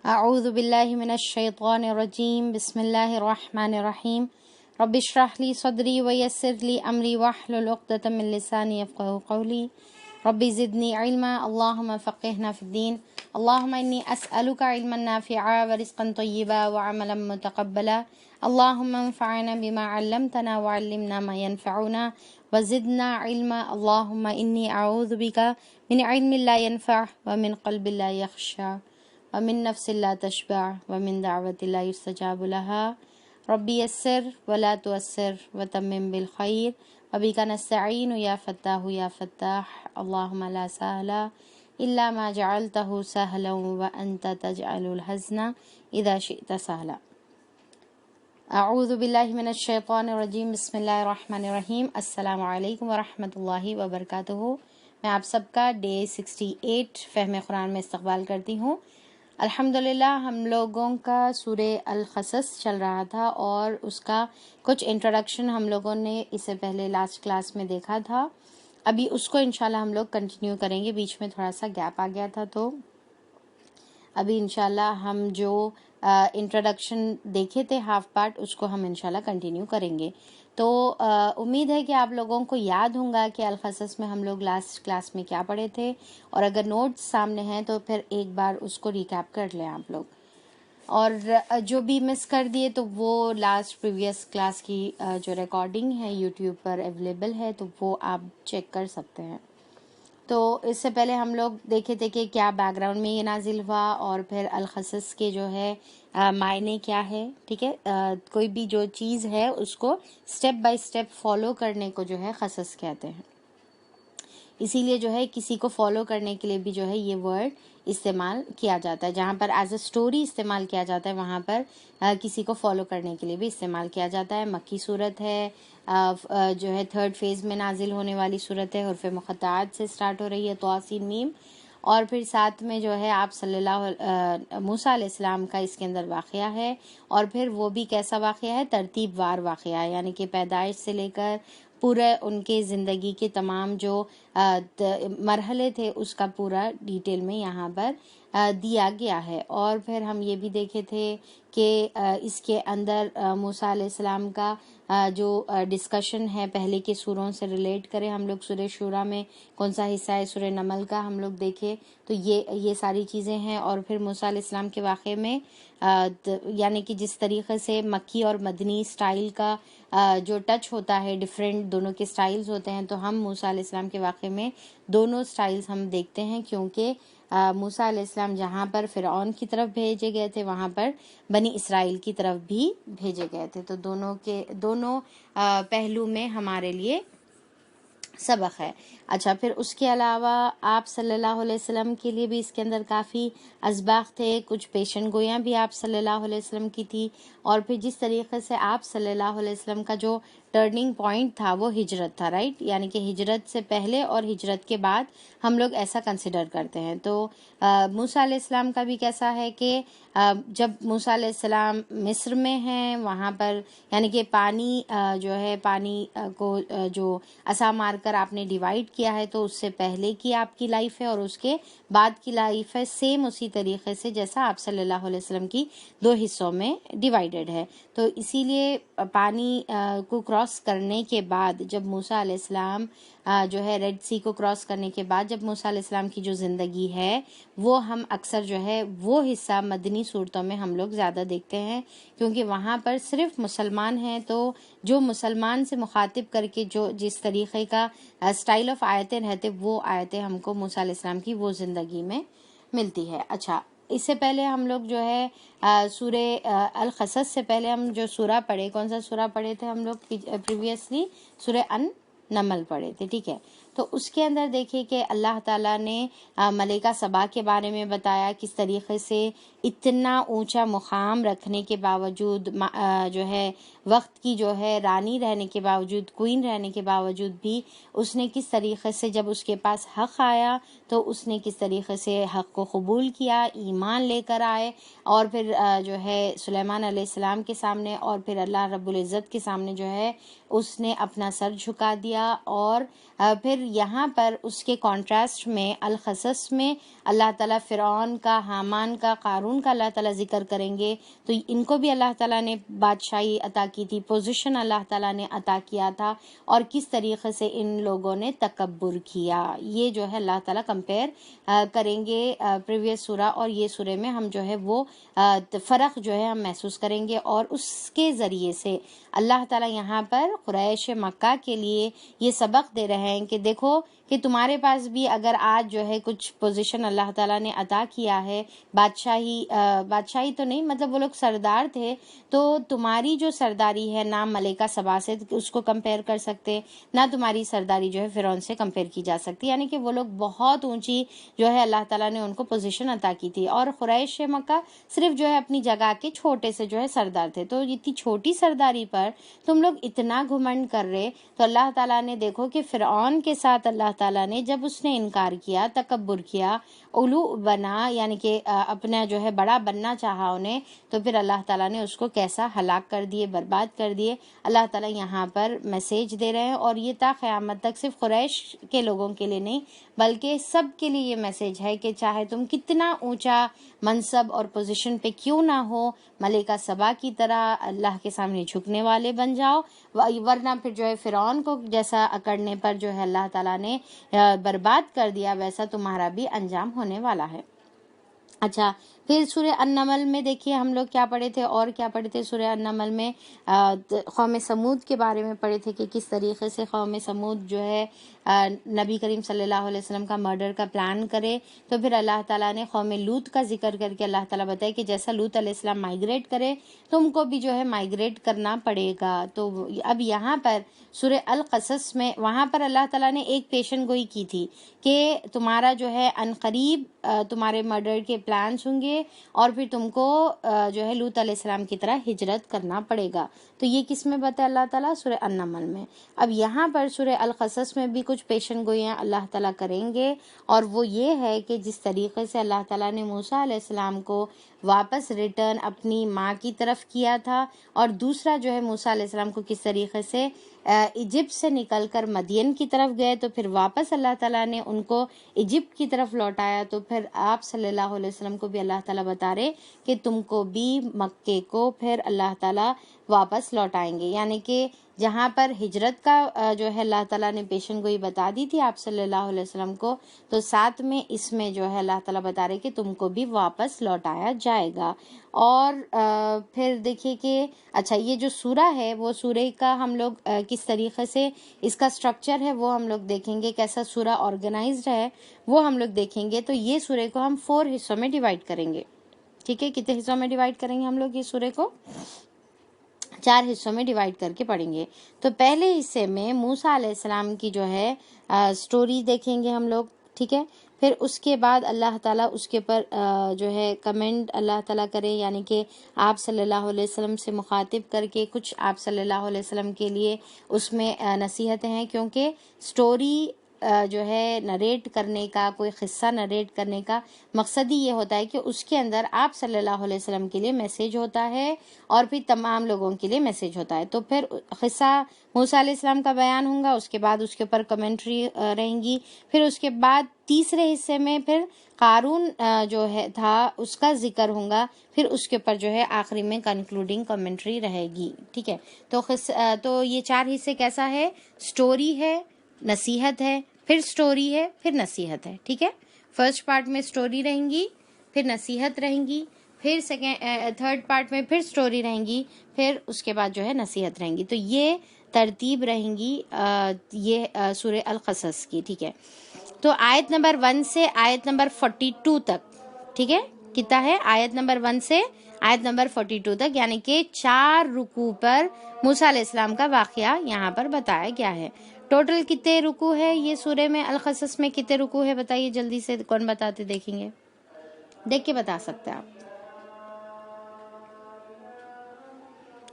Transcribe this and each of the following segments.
اعوذ باللہ من الشیطان الرجیم بسم اللہ الرحمن الرحیم رب اشرح لی صدری ویسر لی امری واحلل عقدۃ من لسانی یفقہوا قولی رب زدنی علما اللہم فقہنا فی الدین اللہم انی اسألک علما نافعا ورزقا طیبا وعملا متقبلا اللہم انفعنا بما علمتنا وعلمنا ما ينفعنا وزدنا علما اللہم انی اعوذ بک من علم لا ينفع ومن قلب لا یخشع ومن نفس لا تشبع ومن دعوة لا يستجاب لها ربی یسر ولا تعسر وتمم بالخیر وبک نستعین یا فتاح یا فتاح اللہم لا سهل الا ما جعلته سهلا وانت تجعل الحزن اذا شئت سهلا. اعوذ باللہ من الشیطان الرجیم بسم اللہ الرحمن الرحیم. السلام علیکم ورحمۃ اللہ وبرکاتہ. میں آپ سب کا ڈے 68 فہم قرآن میں استقبال کرتی ہوں. الحمدللہ ہم لوگوں کا سورہ القصص چل رہا تھا اور اس کا کچھ انٹروڈکشن ہم لوگوں نے اس سے پہلے لاسٹ کلاس میں دیکھا تھا. ابھی اس کو انشاءاللہ ہم لوگ کنٹینیو کریں گے. بیچ میں تھوڑا سا گیپ آ گیا تھا تو ابھی انشاءاللہ ہم جو انٹروڈکشن دیکھے تھے ہاف پارٹ اس کو ہم انشاءاللہ کنٹینیو کریں گے. تو امید ہے کہ آپ لوگوں کو یاد ہوگا کہ القصص میں ہم لوگ لاسٹ کلاس میں کیا پڑھے تھے, اور اگر نوٹس سامنے ہیں تو پھر ایک بار اس کو ریکیپ کر لیں آپ لوگ, اور جو بھی مس کر دیے تو وہ لاسٹ پریویس کلاس کی جو ریکارڈنگ ہے یوٹیوب پر اویلیبل ہے تو وہ آپ چیک کر سکتے ہیں. تو اس سے پہلے ہم لوگ دیکھے تھے کہ کیا بیک گراؤنڈ میں یہ نازل ہوا اور پھر القصص کے جو ہے معنی کیا ہے. ٹھیک ہے, کوئی بھی جو چیز ہے اس کو سٹیپ بائی سٹیپ فالو کرنے کو جو ہے قصص کہتے ہیں. اسی لیے جو ہے کسی کو فالو کرنے کے لیے بھی جو ہے یہ ورڈ استعمال کیا جاتا ہے. جہاں پر ایز اے اسٹوری استعمال کیا جاتا ہے وہاں پر کسی کو فالو کرنے کے لیے بھی استعمال کیا جاتا ہے. مکی صورت ہے, جو ہے تھرڈ فیز میں نازل ہونے والی صورت ہے, حروف مقطعات سے سٹارٹ ہو رہی ہے, طٰ سین میم, اور پھر ساتھ میں جو ہے آپ صلی اللہ موسیٰ علیہ السلام کا اس کے اندر واقعہ ہے. اور پھر وہ بھی کیسا واقعہ ہے, ترتیب وار واقعہ ہے, یعنی کہ پیدائش سے لے کر پورے ان کے زندگی کے تمام جو مرحلے تھے اس کا پورا ڈیٹیل میں یہاں پر دیا گیا ہے. اور پھر ہم یہ بھی دیکھے تھے کہ اس کے اندر موسیٰ علیہ السلام کا جو ڈسکشن ہے پہلے کے سوروں سے ریلیٹ کرے ہم لوگ. سورہ شورا میں کون سا حصہ ہے, سورہ نمل کا ہم لوگ دیکھے تو یہ ساری چیزیں ہیں. اور پھر موسیٰ علیہ السلام کے واقعے میں یعنی کہ جس طریقے سے مکی اور مدنی سٹائل کا جو ٹچ ہوتا ہے, ڈفرینٹ دونوں کے سٹائلز ہوتے ہیں, تو ہم موسیٰ علیہ السلام کے واقعے میں دونوں سٹائلز ہم دیکھتے ہیں, کیونکہ موسیٰ علیہ السلام جہاں پر فرعون کی طرف بھیجے گئے تھے وہاں پر بنی اسرائیل کی طرف بھی بھیجے گئے تھے. تو دونوں پہلو میں ہمارے لیے سبق ہے. اچھا, پھر اس کے علاوہ آپ صلی اللہ علیہ وسلم کے لیے بھی اس کے اندر کافی اسباق تھے, کچھ پیشن گویاں بھی آپ صلی اللہ علیہ وسلم کی تھی. اور پھر جس طریقے سے آپ صلی اللہ علیہ وسلم کا جو ٹرننگ پوائنٹ تھا وہ ہجرت تھا, رائٹ, یعنی کہ ہجرت سے پہلے اور ہجرت کے بعد ہم لوگ ایسا کنسیڈر کرتے ہیں. تو موسیٰ علیہ السلام کا بھی کیسا ہے کہ جب موسیٰ علیہ السلام مصر میں ہیں وہاں پر یعنی کہ پانی جو ہے پانی کو جو عصا مار کر آپ نے ڈیوائڈ کیا ہے تو اس سے پہلے کی آپ کی لائف ہے اور اس کے بعد کی لائف ہے سیم اسی طریقے سے جیسا آپ صلی اللہ علیہ وسلم کی دو حصوں میں ڈیوائیڈڈ ہے. تو اسی لیے پانی کو کراس کرنے کے بعد جب موسیٰ علیہ السلام جو ہے ریڈ سی کو کراس کرنے کے بعد جب موسیٰ علیہ السلام کی جو زندگی ہے وہ ہم اکثر جو ہے وہ حصہ مدنی صورتوں میں ہم لوگ زیادہ دیکھتے ہیں, کیونکہ وہاں پر صرف مسلمان ہیں. تو جو مسلمان سے مخاطب کر کے جو جس طریقے کا سٹائل آف آیتیں رہتے وہ آیتیں ہم کو موسیٰ علیہ السلام کی وہ زندگی میں ملتی ہے. اچھا, اس سے پہلے ہم لوگ جو ہے سورہ القصص سے پہلے ہم جو سورہ پڑھے, کون سا سورہ پڑھے تھے ہم لوگ پریویسلی, سورہ نمل پڑھے تھے. ٹھیک ہے, تو اس کے اندر دیکھیں کہ اللہ تعالیٰ نے ملکہ سبا کے بارے میں بتایا کس طریقے سے اتنا اونچا مقام رکھنے کے باوجود جو ہے وقت کی جو ہے رانی رہنے کے باوجود, کوئین رہنے کے باوجود بھی اس نے کس طریقے سے جب اس کے پاس حق آیا تو اس نے کس طریقے سے حق کو قبول کیا, ایمان لے کر آئے, اور پھر جو ہے سلیمان علیہ السلام کے سامنے اور پھر اللہ رب العزت کے سامنے جو ہے اس نے اپنا سر جھکا دیا. اور پھر پھر یہاں پر اس کے کانٹراسٹ میں القصص میں اللہ تعالیٰ فرعون کا، حامان کا، قارون کا اللہ تعالیٰ ذکر کریں گے. تو ان کو بھی اللہ تعالیٰ نے بادشاہی عطا کی تھی، پوزیشن اللہ تعالیٰ نے عطا کیا تھا، اور کس طریقے سے ان لوگوں نے تکبر کیا. یہ جو ہے اللہ تعالیٰ کمپیئر کریں گے پریویس سورہ اور یہ سورہ میں. ہم جو ہے وہ فرق جو ہے ہم محسوس کریں گے، اور اس کے ذریعے سے اللہ تعالیٰ یہاں پر قریش مکہ کے لیے یہ سبق دے رہے ہیں کہ دیکھو کہ تمہارے پاس بھی اگر آج جو ہے کچھ پوزیشن اللہ تعالیٰ نے عطا کیا ہے، بادشاہی تو نہیں، مطلب وہ لوگ سردار تھے، تو تمہاری جو سرداری ہے نہ ملکہ سبا سے اس کو کمپیئر کر سکتے، نہ تمہاری سرداری جو ہے فرعون سے کمپیئر کی جا سکتی. یعنی کہ وہ لوگ بہت اونچی جو ہے اللہ تعالیٰ نے ان کو پوزیشن عطا کی تھی، اور قریش مکہ صرف جو ہے اپنی جگہ کے چھوٹے سے جو ہے سردار تھے. تو اتنی چھوٹی سرداری پر تم لوگ اتنا گھمنڈ کر رہے. تو اللہ تعالیٰ نے دیکھو کہ فرعون کے ساتھ اللہ تعالیٰ نے جب اس نے انکار کیا، تکبر کیا، علو بنا، یعنی کہ اپنا جو ہے بڑا بننا چاہا انہیں، تو پھر اللہ تعالیٰ نے اس کو کیسا ہلاک کر دیے، برباد کر دیے. اللہ تعالیٰ یہاں پر میسیج دے رہے ہیں، اور یہ تا قیامت تک صرف قریش کے لوگوں کے لیے نہیں بلکہ سب کے لیے یہ میسیج ہے کہ چاہے تم کتنا اونچا منصب اور پوزیشن پہ کیوں نہ ہو، ملکہ سبا کی طرح اللہ کے سامنے جھکنے والے بن جاؤ، ورنہ پھر جو ہے فرعون کو جیسا اکڑنے پر جو ہے اللہ تعالیٰ نے برباد کر دیا، ویسا تمہارا بھی انجام ہونے والا ہے. اچھا، پھر سورہ النمل میں دیکھیے ہم لوگ کیا پڑھے تھے، اور کیا پڑھے تھے سورہ النمل میں قوم سمود کے بارے میں پڑھے تھے کہ کس طریقے سے قوم سمود جو ہے نبی کریم صلی اللہ علیہ وسلم کا مرڈر کا پلان کرے. تو پھر اللہ تعالیٰ نے قوم لوط کا ذکر کر کے اللہ تعالیٰ بتائے کہ جیسا لوط علیہ السلام مائگریٹ کرے تم کو بھی جو ہے مائگریٹ کرنا پڑے گا. تو اب یہاں پر سورہ القصص میں وہاں پر اللہ تعالیٰ نے ایک پیشن گوئی کی تھی کہ تمہارا جو ہے عنقریب تمہارے مرڈر کے پلانس ہوں گے، اور پھر تم کو جو ہے لوط علیہ السلام کی طرح ہجرت کرنا پڑے گا. تو یہ کس میں بتایا اللہ تعالیٰ؟ سورہ النمل میں. اب یہاں پر سورہ القصص میں بھی کچھ پیشن گوئیاں اللہ تعالیٰ کریں گے، اور وہ یہ ہے کہ جس طریقے سے اللہ تعالیٰ نے موسیٰ علیہ السلام کو واپس ریٹرن اپنی ماں کی طرف کیا تھا، اور دوسرا جو ہے موسیٰ علیہ السلام کو کس طریقے سے ایجپٹ سے نکل کر مدین کی طرف گئے، تو پھر واپس اللہ تعالیٰ نے ان کو ایجپٹ کی طرف لوٹایا. تو پھر آپ صلی اللہ علیہ وسلم کو بھی اللہ تعالیٰ بتا رہے کہ تم کو بھی مکے کو پھر اللہ تعالیٰ واپس لوٹائیں گے. یعنی کہ جہاں پر ہجرت کا جو ہے اللہ تعالیٰ نے پیشن گوئی بتا دی تھی آپ صلی اللہ علیہ وسلم کو، تو ساتھ میں اس میں جو ہے اللہ تعالیٰ بتا رہے کہ تم کو بھی واپس لوٹایا جائے گا. اور پھر دیکھیے کہ اچھا یہ جو سورہ ہے وہ سورہ کا ہم لوگ کس طریقے سے اس کا سٹرکچر ہے وہ ہم لوگ دیکھیں گے، کیسا سورہ آرگنائزڈ ہے وہ ہم لوگ دیکھیں گے. تو یہ سورہ کو ہم 4 حصوں میں ڈیوائیڈ کریں گے. ٹھیک ہے، کتنے حصوں میں ڈیوائیڈ کریں گے ہم لوگ یہ سورہ کو؟ 4 حصوں میں ڈیوائیڈ کر کے پڑھیں گے. تو پہلے حصے میں موسیٰ علیہ السلام کی جو ہے سٹوری دیکھیں گے ہم لوگ. ٹھیک ہے، پھر اس کے بعد اللہ تعالیٰ اس کے پر جو ہے کمنٹ اللہ تعالیٰ کریں، یعنی کہ آپ صلی اللہ علیہ وسلم سے مخاطب کر کے کچھ آپ صلی اللہ علیہ وسلم کے لیے اس میں نصیحتیں ہیں، کیونکہ سٹوری جو ہے نریٹ کرنے کا، کوئی قصہ نریٹ کرنے کا مقصد ہی یہ ہوتا ہے کہ اس کے اندر آپ صلی اللہ علیہ وسلم کے لیے میسیج ہوتا ہے اور پھر تمام لوگوں کے لیے میسیج ہوتا ہے. تو پھر قصہ موسیٰ علیہ السلام کا بیان ہوگا، اس کے بعد اس کے اوپر کمنٹری رہیں گی، پھر اس کے بعد تیسرے حصے میں پھر قارون جو ہے تھا اس کا ذکر ہوگا، پھر اس کے اوپر جو ہے آخری میں کنکلوڈنگ کمنٹری رہے گی. ٹھیک ہے، تو یہ 4 حصے کیسا ہے؟ سٹوری ہے، نصیحت ہے، پھر سٹوری ہے، پھر نصیحت ہے. ٹھیک ہے، فرسٹ پارٹ میں سٹوری رہیں گی، پھر نصیحت رہیں گی، پھر تھرڈ پارٹ میں پھر سٹوری رہیں گی، پھر اس کے بعد جو ہے نصیحت رہیں گی. تو یہ ترتیب رہیں گی یہ سورہ القصص کی. ٹھیک ہے، تو آیت نمبر 1 سے آیت نمبر 42 تک. ٹھیک ہے، کتنا ہے؟ آیت نمبر 1 سے آیت نمبر 42 تک، یعنی کہ 4 رکوع پر موسیٰ علیہ السلام کا واقعہ یہاں پر بتایا گیا ہے. ٹوٹل کتنے رکوع ہے یہ سورہ میں؟ القصص میں کتنے رکوع ہے بتائیے جلدی سے، کون بتاتے دیکھیں گے؟ دیکھ کے بتا سکتے ہیں آپ.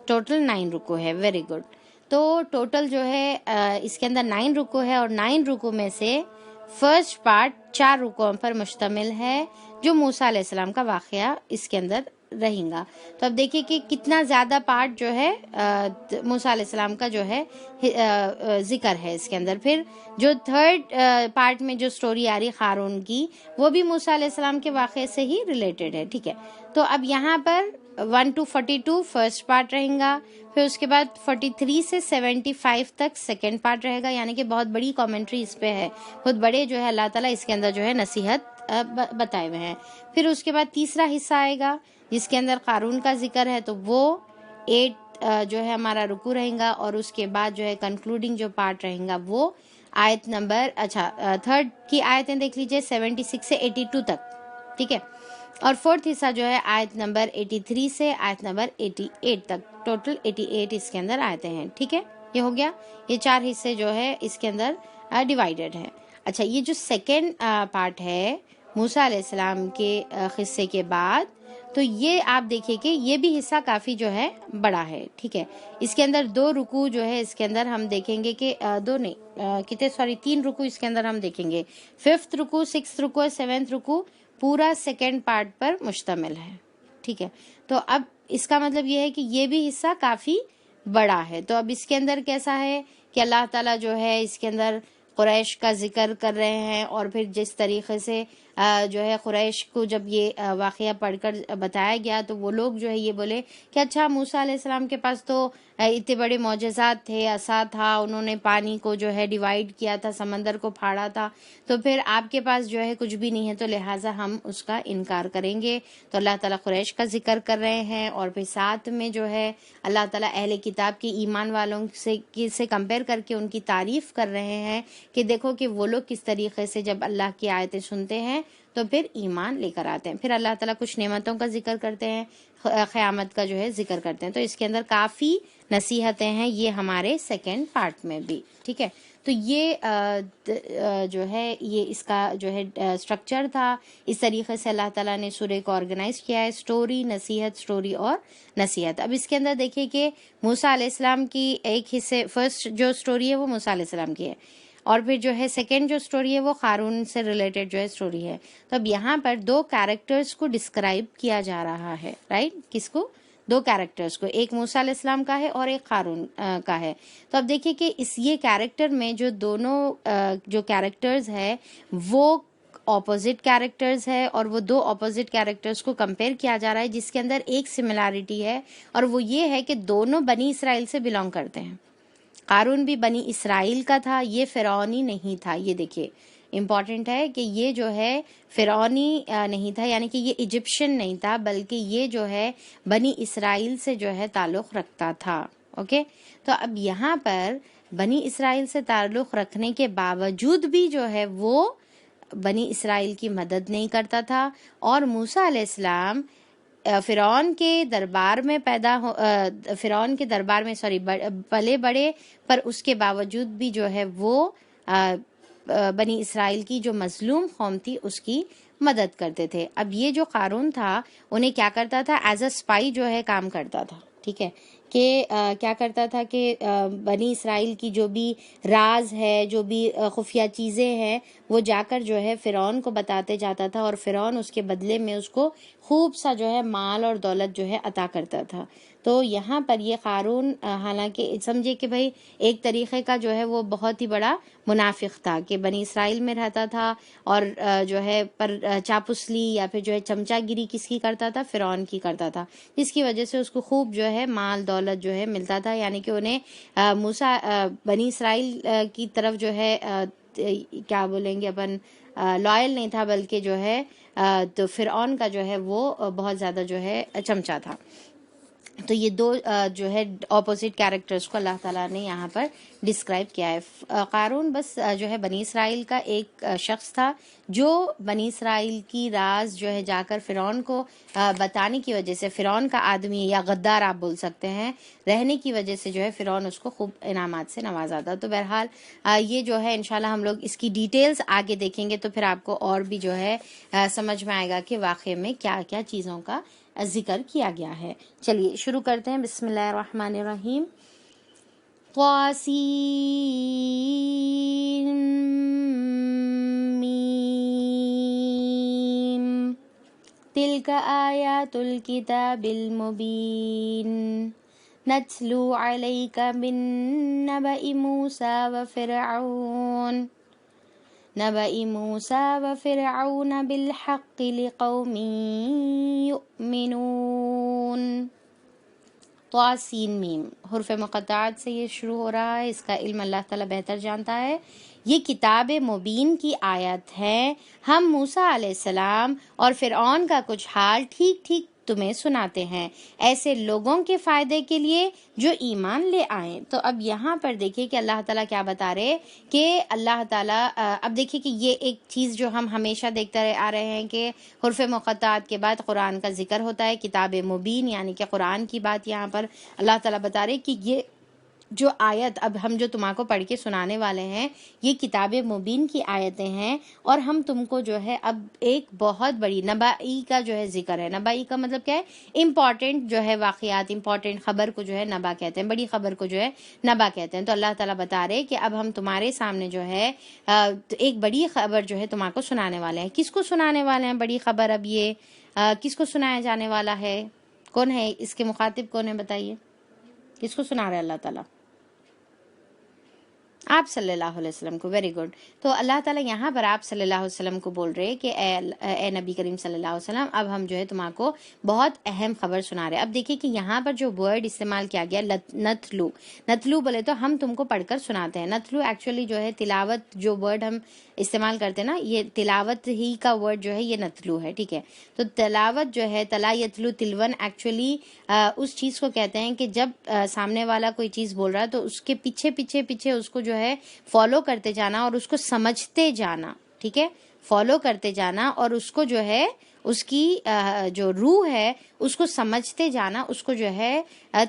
ٹوٹل 9 رکوع ہے. Very good. تو ٹوٹل جو ہے اس کے اندر 9 رکوع ہے، اور 9 رکوع میں سے فرسٹ پارٹ 4 رکوعوں پر مشتمل ہے جو موسیٰ علیہ السلام کا واقعہ اس کے اندر رہیں گا۔ تو اب دیکھیے کہ کتنا زیادہ پارٹ جو ہے موسیٰ علیہ السلام کا جو ہے ذکر ہے اس کے اندر۔ پھر جو تھرڈ پارٹ میں جو سٹوری آ رہی قارون کی، وہ بھی موسیٰ علیہ السلام کے واقعے سے ہی ریلیٹڈ ہے، ٹھیک ہے۔ تو اب یہاں پر 1 to 42 فرسٹ پارٹ رہیں گا، پھر اس کے بعد 43 سے 75 تک سیکنڈ پارٹ رہے گا، یعنی کہ بہت بڑی کامنٹری اس پہ ہے، بہت بڑے جو ہے اللہ تعالیٰ اس کے اندر جو ہے نصیحت بتائے ہوئے ہیں۔ پھر اس کے بعد تیسرا حصہ آئے گا جس کے اندر قارون کا ذکر ہے، تو وہ 8 جو ہے ہمارا رکوع رہیں گا، اور اس کے بعد جو ہے کنکلوڈنگ جو پارٹ رہیں گا وہ آیت نمبر تھرڈ کی آیتیں دیکھ لیجئے 76 سے 82 تک، ٹھیک ہے۔ اور فورتھ حصہ جو ہے آیت نمبر 83 سے آیت نمبر 88 تک، ٹوٹل 88 اس کے اندر آیتیں ہیں، ٹھیک ہے۔ یہ ہو گیا، یہ 4 حصے جو ہے اس کے اندر ڈیوائیڈڈ ہے۔ اچھا، یہ جو سیکنڈ پارٹ ہے موسیٰ علیہ السلام کے قصے کے بعد، تو یہ آپ دیکھیں کہ یہ بھی حصہ کافی جو ہے بڑا ہے، ٹھیک ہے۔ اس کے اندر 2 رکوع جو ہے اس کے اندر ہم دیکھیں گے کہ 3 رکوع اس کے اندر ہم دیکھیں گے، 5th رکوع، 6th رکوع، 7th رکوع پورا سیکنڈ پارٹ پر مشتمل ہے، ٹھیک ہے۔ تو اب اس کا مطلب یہ ہے کہ یہ بھی حصہ کافی بڑا ہے۔ تو اب اس کے اندر کیسا ہے کہ اللہ تعالیٰ جو ہے اس کے اندر قریش کا ذکر کر رہے ہیں، اور پھر جس طریقے سے جو ہے قریش کو جب یہ واقعہ پڑھ کر بتایا گیا تو وہ لوگ جو ہے یہ بولے کہ اچھا موسیٰ علیہ السلام کے پاس تو اتنے بڑے معجزات تھے، عصا تھا، انہوں نے پانی کو جو ہے ڈیوائیڈ کیا تھا، سمندر کو پھاڑا تھا، تو پھر آپ کے پاس جو ہے کچھ بھی نہیں ہے، تو لہٰذا ہم اس کا انکار کریں گے۔ تو اللہ تعالیٰ قریش کا ذکر کر رہے ہیں، اور پھر ساتھ میں جو ہے اللہ تعالیٰ اہل کتاب کے ایمان والوں سے کمپیئر کر کے ان کی تعریف کر رہے ہیں کہ دیکھو کہ وہ لوگ کس طریقے سے جب اللہ کی آیتیں سنتے ہیں تو پھر ایمان لے کر آتے ہیں۔ پھر اللہ تعالیٰ کچھ نعمتوں کا ذکر کرتے ہیں، قیامت کا جو ہے ذکر کرتے ہیں۔ تو اس کے اندر کافی نصیحتیں ہیں یہ ہمارے سیکنڈ پارٹ میں بھی، ٹھیک ہے۔ تو یہ جو ہے یہ اس کا جو ہے اسٹرکچر تھا، اس طریقے سے اللہ تعالیٰ نے سورہ کو آرگنائز کیا ہے، سٹوری، نصیحت، سٹوری اور نصیحت۔ اب اس کے اندر دیکھیے کہ موسیٰ علیہ السلام کی ایک حصے، فرسٹ جو سٹوری ہے وہ موسیٰ علیہ السلام کی ہے، اور پھر جو ہے سیکنڈ جو سٹوری ہے وہ قارون سے ریلیٹڈ جو ہے سٹوری ہے۔ تو اب یہاں پر 2 کیریکٹرز کو ڈسکرائب کیا جا رہا ہے، رائٹ؟ کس کو؟ 2 کیریکٹرز کو، ایک موسیٰ علیہ السلام کا ہے اور ایک قارون کا ہے۔ تو اب دیکھیے کہ یہ کیریکٹر میں جو دونوں جو کیریکٹرز ہے وہ اپوزٹ کیریکٹرز ہے، اور وہ 2 اپوزٹ کیریکٹرز کو کمپیئر کیا جا رہا ہے، جس کے اندر ایک سملیرٹی ہے، اور وہ یہ ہے کہ دونوں بنی اسرائیل سے بلانگ کرتے ہیں۔ قارون بھی بنی اسرائیل کا تھا، یہ فرعونی نہیں تھا۔ یہ دیکھیے امپورٹنٹ ہے کہ یہ جو ہے فرعونی نہیں تھا، یعنی کہ یہ ایجپشن نہیں تھا، بلکہ یہ جو ہے بنی اسرائیل سے جو ہے تعلق رکھتا تھا، اوکے۔ تو اب یہاں پر بنی اسرائیل سے تعلق رکھنے کے باوجود بھی جو ہے وہ بنی اسرائیل کی مدد نہیں کرتا تھا، اور موسیٰ علیہ السلام فرعون کے دربار میں پلے بڑے، پر اس کے باوجود بھی جو ہے وہ بنی اسرائیل کی جو مظلوم قوم تھی اس کی مدد کرتے تھے۔ اب یہ جو قارون تھا انہیں کیا کرتا تھا، ایز اے اسپائی جو ہے کام کرتا تھا، ٹھیک ہے، کہ کیا کرتا تھا کہ بنی اسرائیل کی جو بھی راز ہے، جو بھی خفیہ چیزیں ہیں، وہ جا کر جو ہے فرعون کو بتاتے جاتا تھا، اور فرعون اس کے بدلے میں اس کو خوب سا جو ہے مال اور دولت جو ہے عطا کرتا تھا۔ تو یہاں پر یہ قارون حالانکہ سمجھے کہ بھائی ایک طریقے کا جو ہے وہ بہت ہی بڑا منافق تھا، کہ بنی اسرائیل میں رہتا تھا، اور جو ہے پر چاپسلی یا پھر جو ہے چمچا گیری کس کی کرتا تھا، فرعون کی کرتا تھا، جس کی وجہ سے اس کو خوب جو ہے مال دولت جو ہے ملتا تھا، یعنی کہ انہیں بنی اسرائیل کی طرف جو ہے کیا بولیں گے اپن، لائل نہیں تھا، بلکہ جو ہے تو فرعون کا جو ہے وہ بہت زیادہ جو ہے چمچا تھا۔ تو یہ 2 جو ہے اپوزٹ کیریکٹرز کو اللہ تعالیٰ نے یہاں پر ڈسکرائب کیا ہے۔ قارون بس جو ہے بنی اسرائیل کا ایک شخص تھا جو بنی اسرائیل کی راز جو ہے جا کر فرعون کو بتانے کی وجہ سے، فرعون کا آدمی یا غدار آپ بول سکتے ہیں رہنے کی وجہ سے جو ہے فرعون اس کو خوب انعامات سے نوازا تھا۔ تو بہرحال یہ جو ہے انشاءاللہ ہم لوگ اس کی ڈیٹیلز آگے دیکھیں گے، تو پھر آپ کو اور بھی جو ہے سمجھ میں آئے گا کہ واقعے میں کیا کیا چیزوں کا ذکر کیا گیا ہے۔ چلیے شروع کرتے ہیں، بسم اللہ الرحمن الرحیم۔ طاسین تلک آیات الکتاب المبین نتلو علیک من نبأ موسیٰ وفرعون بالحق لقوم یؤمنون۔ طاسین میم حروف مقطعات سے یہ شروع ہو رہا ہے، اس کا علم اللہ تعالیٰ بہتر جانتا ہے۔ یہ کتاب مبین کی آیت ہے، ہم موسیٰ علیہ السلام اور فرعون کا کچھ حال ٹھیک ٹھیک تمہیں سناتے ہیں، ایسے لوگوں کے فائدے کے لیے جو ایمان لے آئیں۔ تو اب یہاں پر دیکھیے کہ اللہ تعالیٰ کیا بتا رہے کہ اللہ تعالیٰ اب دیکھیے کہ یہ ایک چیز جو ہم ہمیشہ دیکھتے آ رہے ہیں کہ حروف مقطعات کے بعد قرآن کا ذکر ہوتا ہے، کتاب مبین یعنی کہ قرآن کی بات یہاں پر اللہ تعالیٰ بتا رہے کہ یہ جو آیت اب ہم جو تمہارے کو پڑھ کے سنانے والے ہیں یہ کتاب مبین کی آیتیں ہیں، اور ہم تم کو جو ہے اب ایک بہت بڑی نبائی کا جو ہے ذکر ہے۔ نبائی کا مطلب کیا ہے؟ امپورٹنٹ جو ہے واقعات، امپورٹنٹ خبر کو جو ہے نبا کہتے ہیں، بڑی خبر کو جو ہے نبا کہتے ہیں۔ تو اللہ تعالیٰ بتا رہے کہ اب ہم تمہارے سامنے جو ہے ایک بڑی خبر جو ہے تمہارے کو سنانے والے ہیں۔ کس کو سنانے والے ہیں بڑی خبر؟ اب یہ کس کو سنایا جانے والا ہے؟ کون ہے اس کے مخاطب؟ کون ہے بتائیے، کس کو سنا رہے ہیں اللہ تعالیٰ؟ آپ صلی اللہ علیہ وسلم کو۔ Very good. تو اللہ تعالیٰ یہاں پر آپ صلی اللہ علیہ وسلم کو بول رہے کہ اے نبی کریم صلی اللہ علیہ وسلم، اب ہم جو ہے تمہارے کو بہت اہم خبر سنا رہے ہیں۔ اب دیکھیے کہ یہاں پر جو ورڈ استعمال کیا گیا نتلو، نتلو بولے تو ہم تم کو پڑھ کر سناتے ہیں۔ نتلو ایکچولی جو ہے تلاوت، جو ورڈ ہم استعمال کرتے ہیں نا، یہ تلاوت ہی کا ورڈ جو ہے یہ نتلو ہے، ٹھیک ہے۔ تو تلاوت جو ہے تلا یتلو تلون، ایکچولی اس چیز کو کہتے ہیں کہ جب سامنے والا کوئی چیز بول رہا ہے تو اس کے پیچھے پیچھے پیچھے اس کو جو ہے فالو کرتے جانا اور اس کو سمجھتے جانا، ٹھیک ہے، فالو کرتے جانا اور اس کو جو ہے اس کی جو روح ہے اس کو سمجھتے جانا، اس کو جو ہے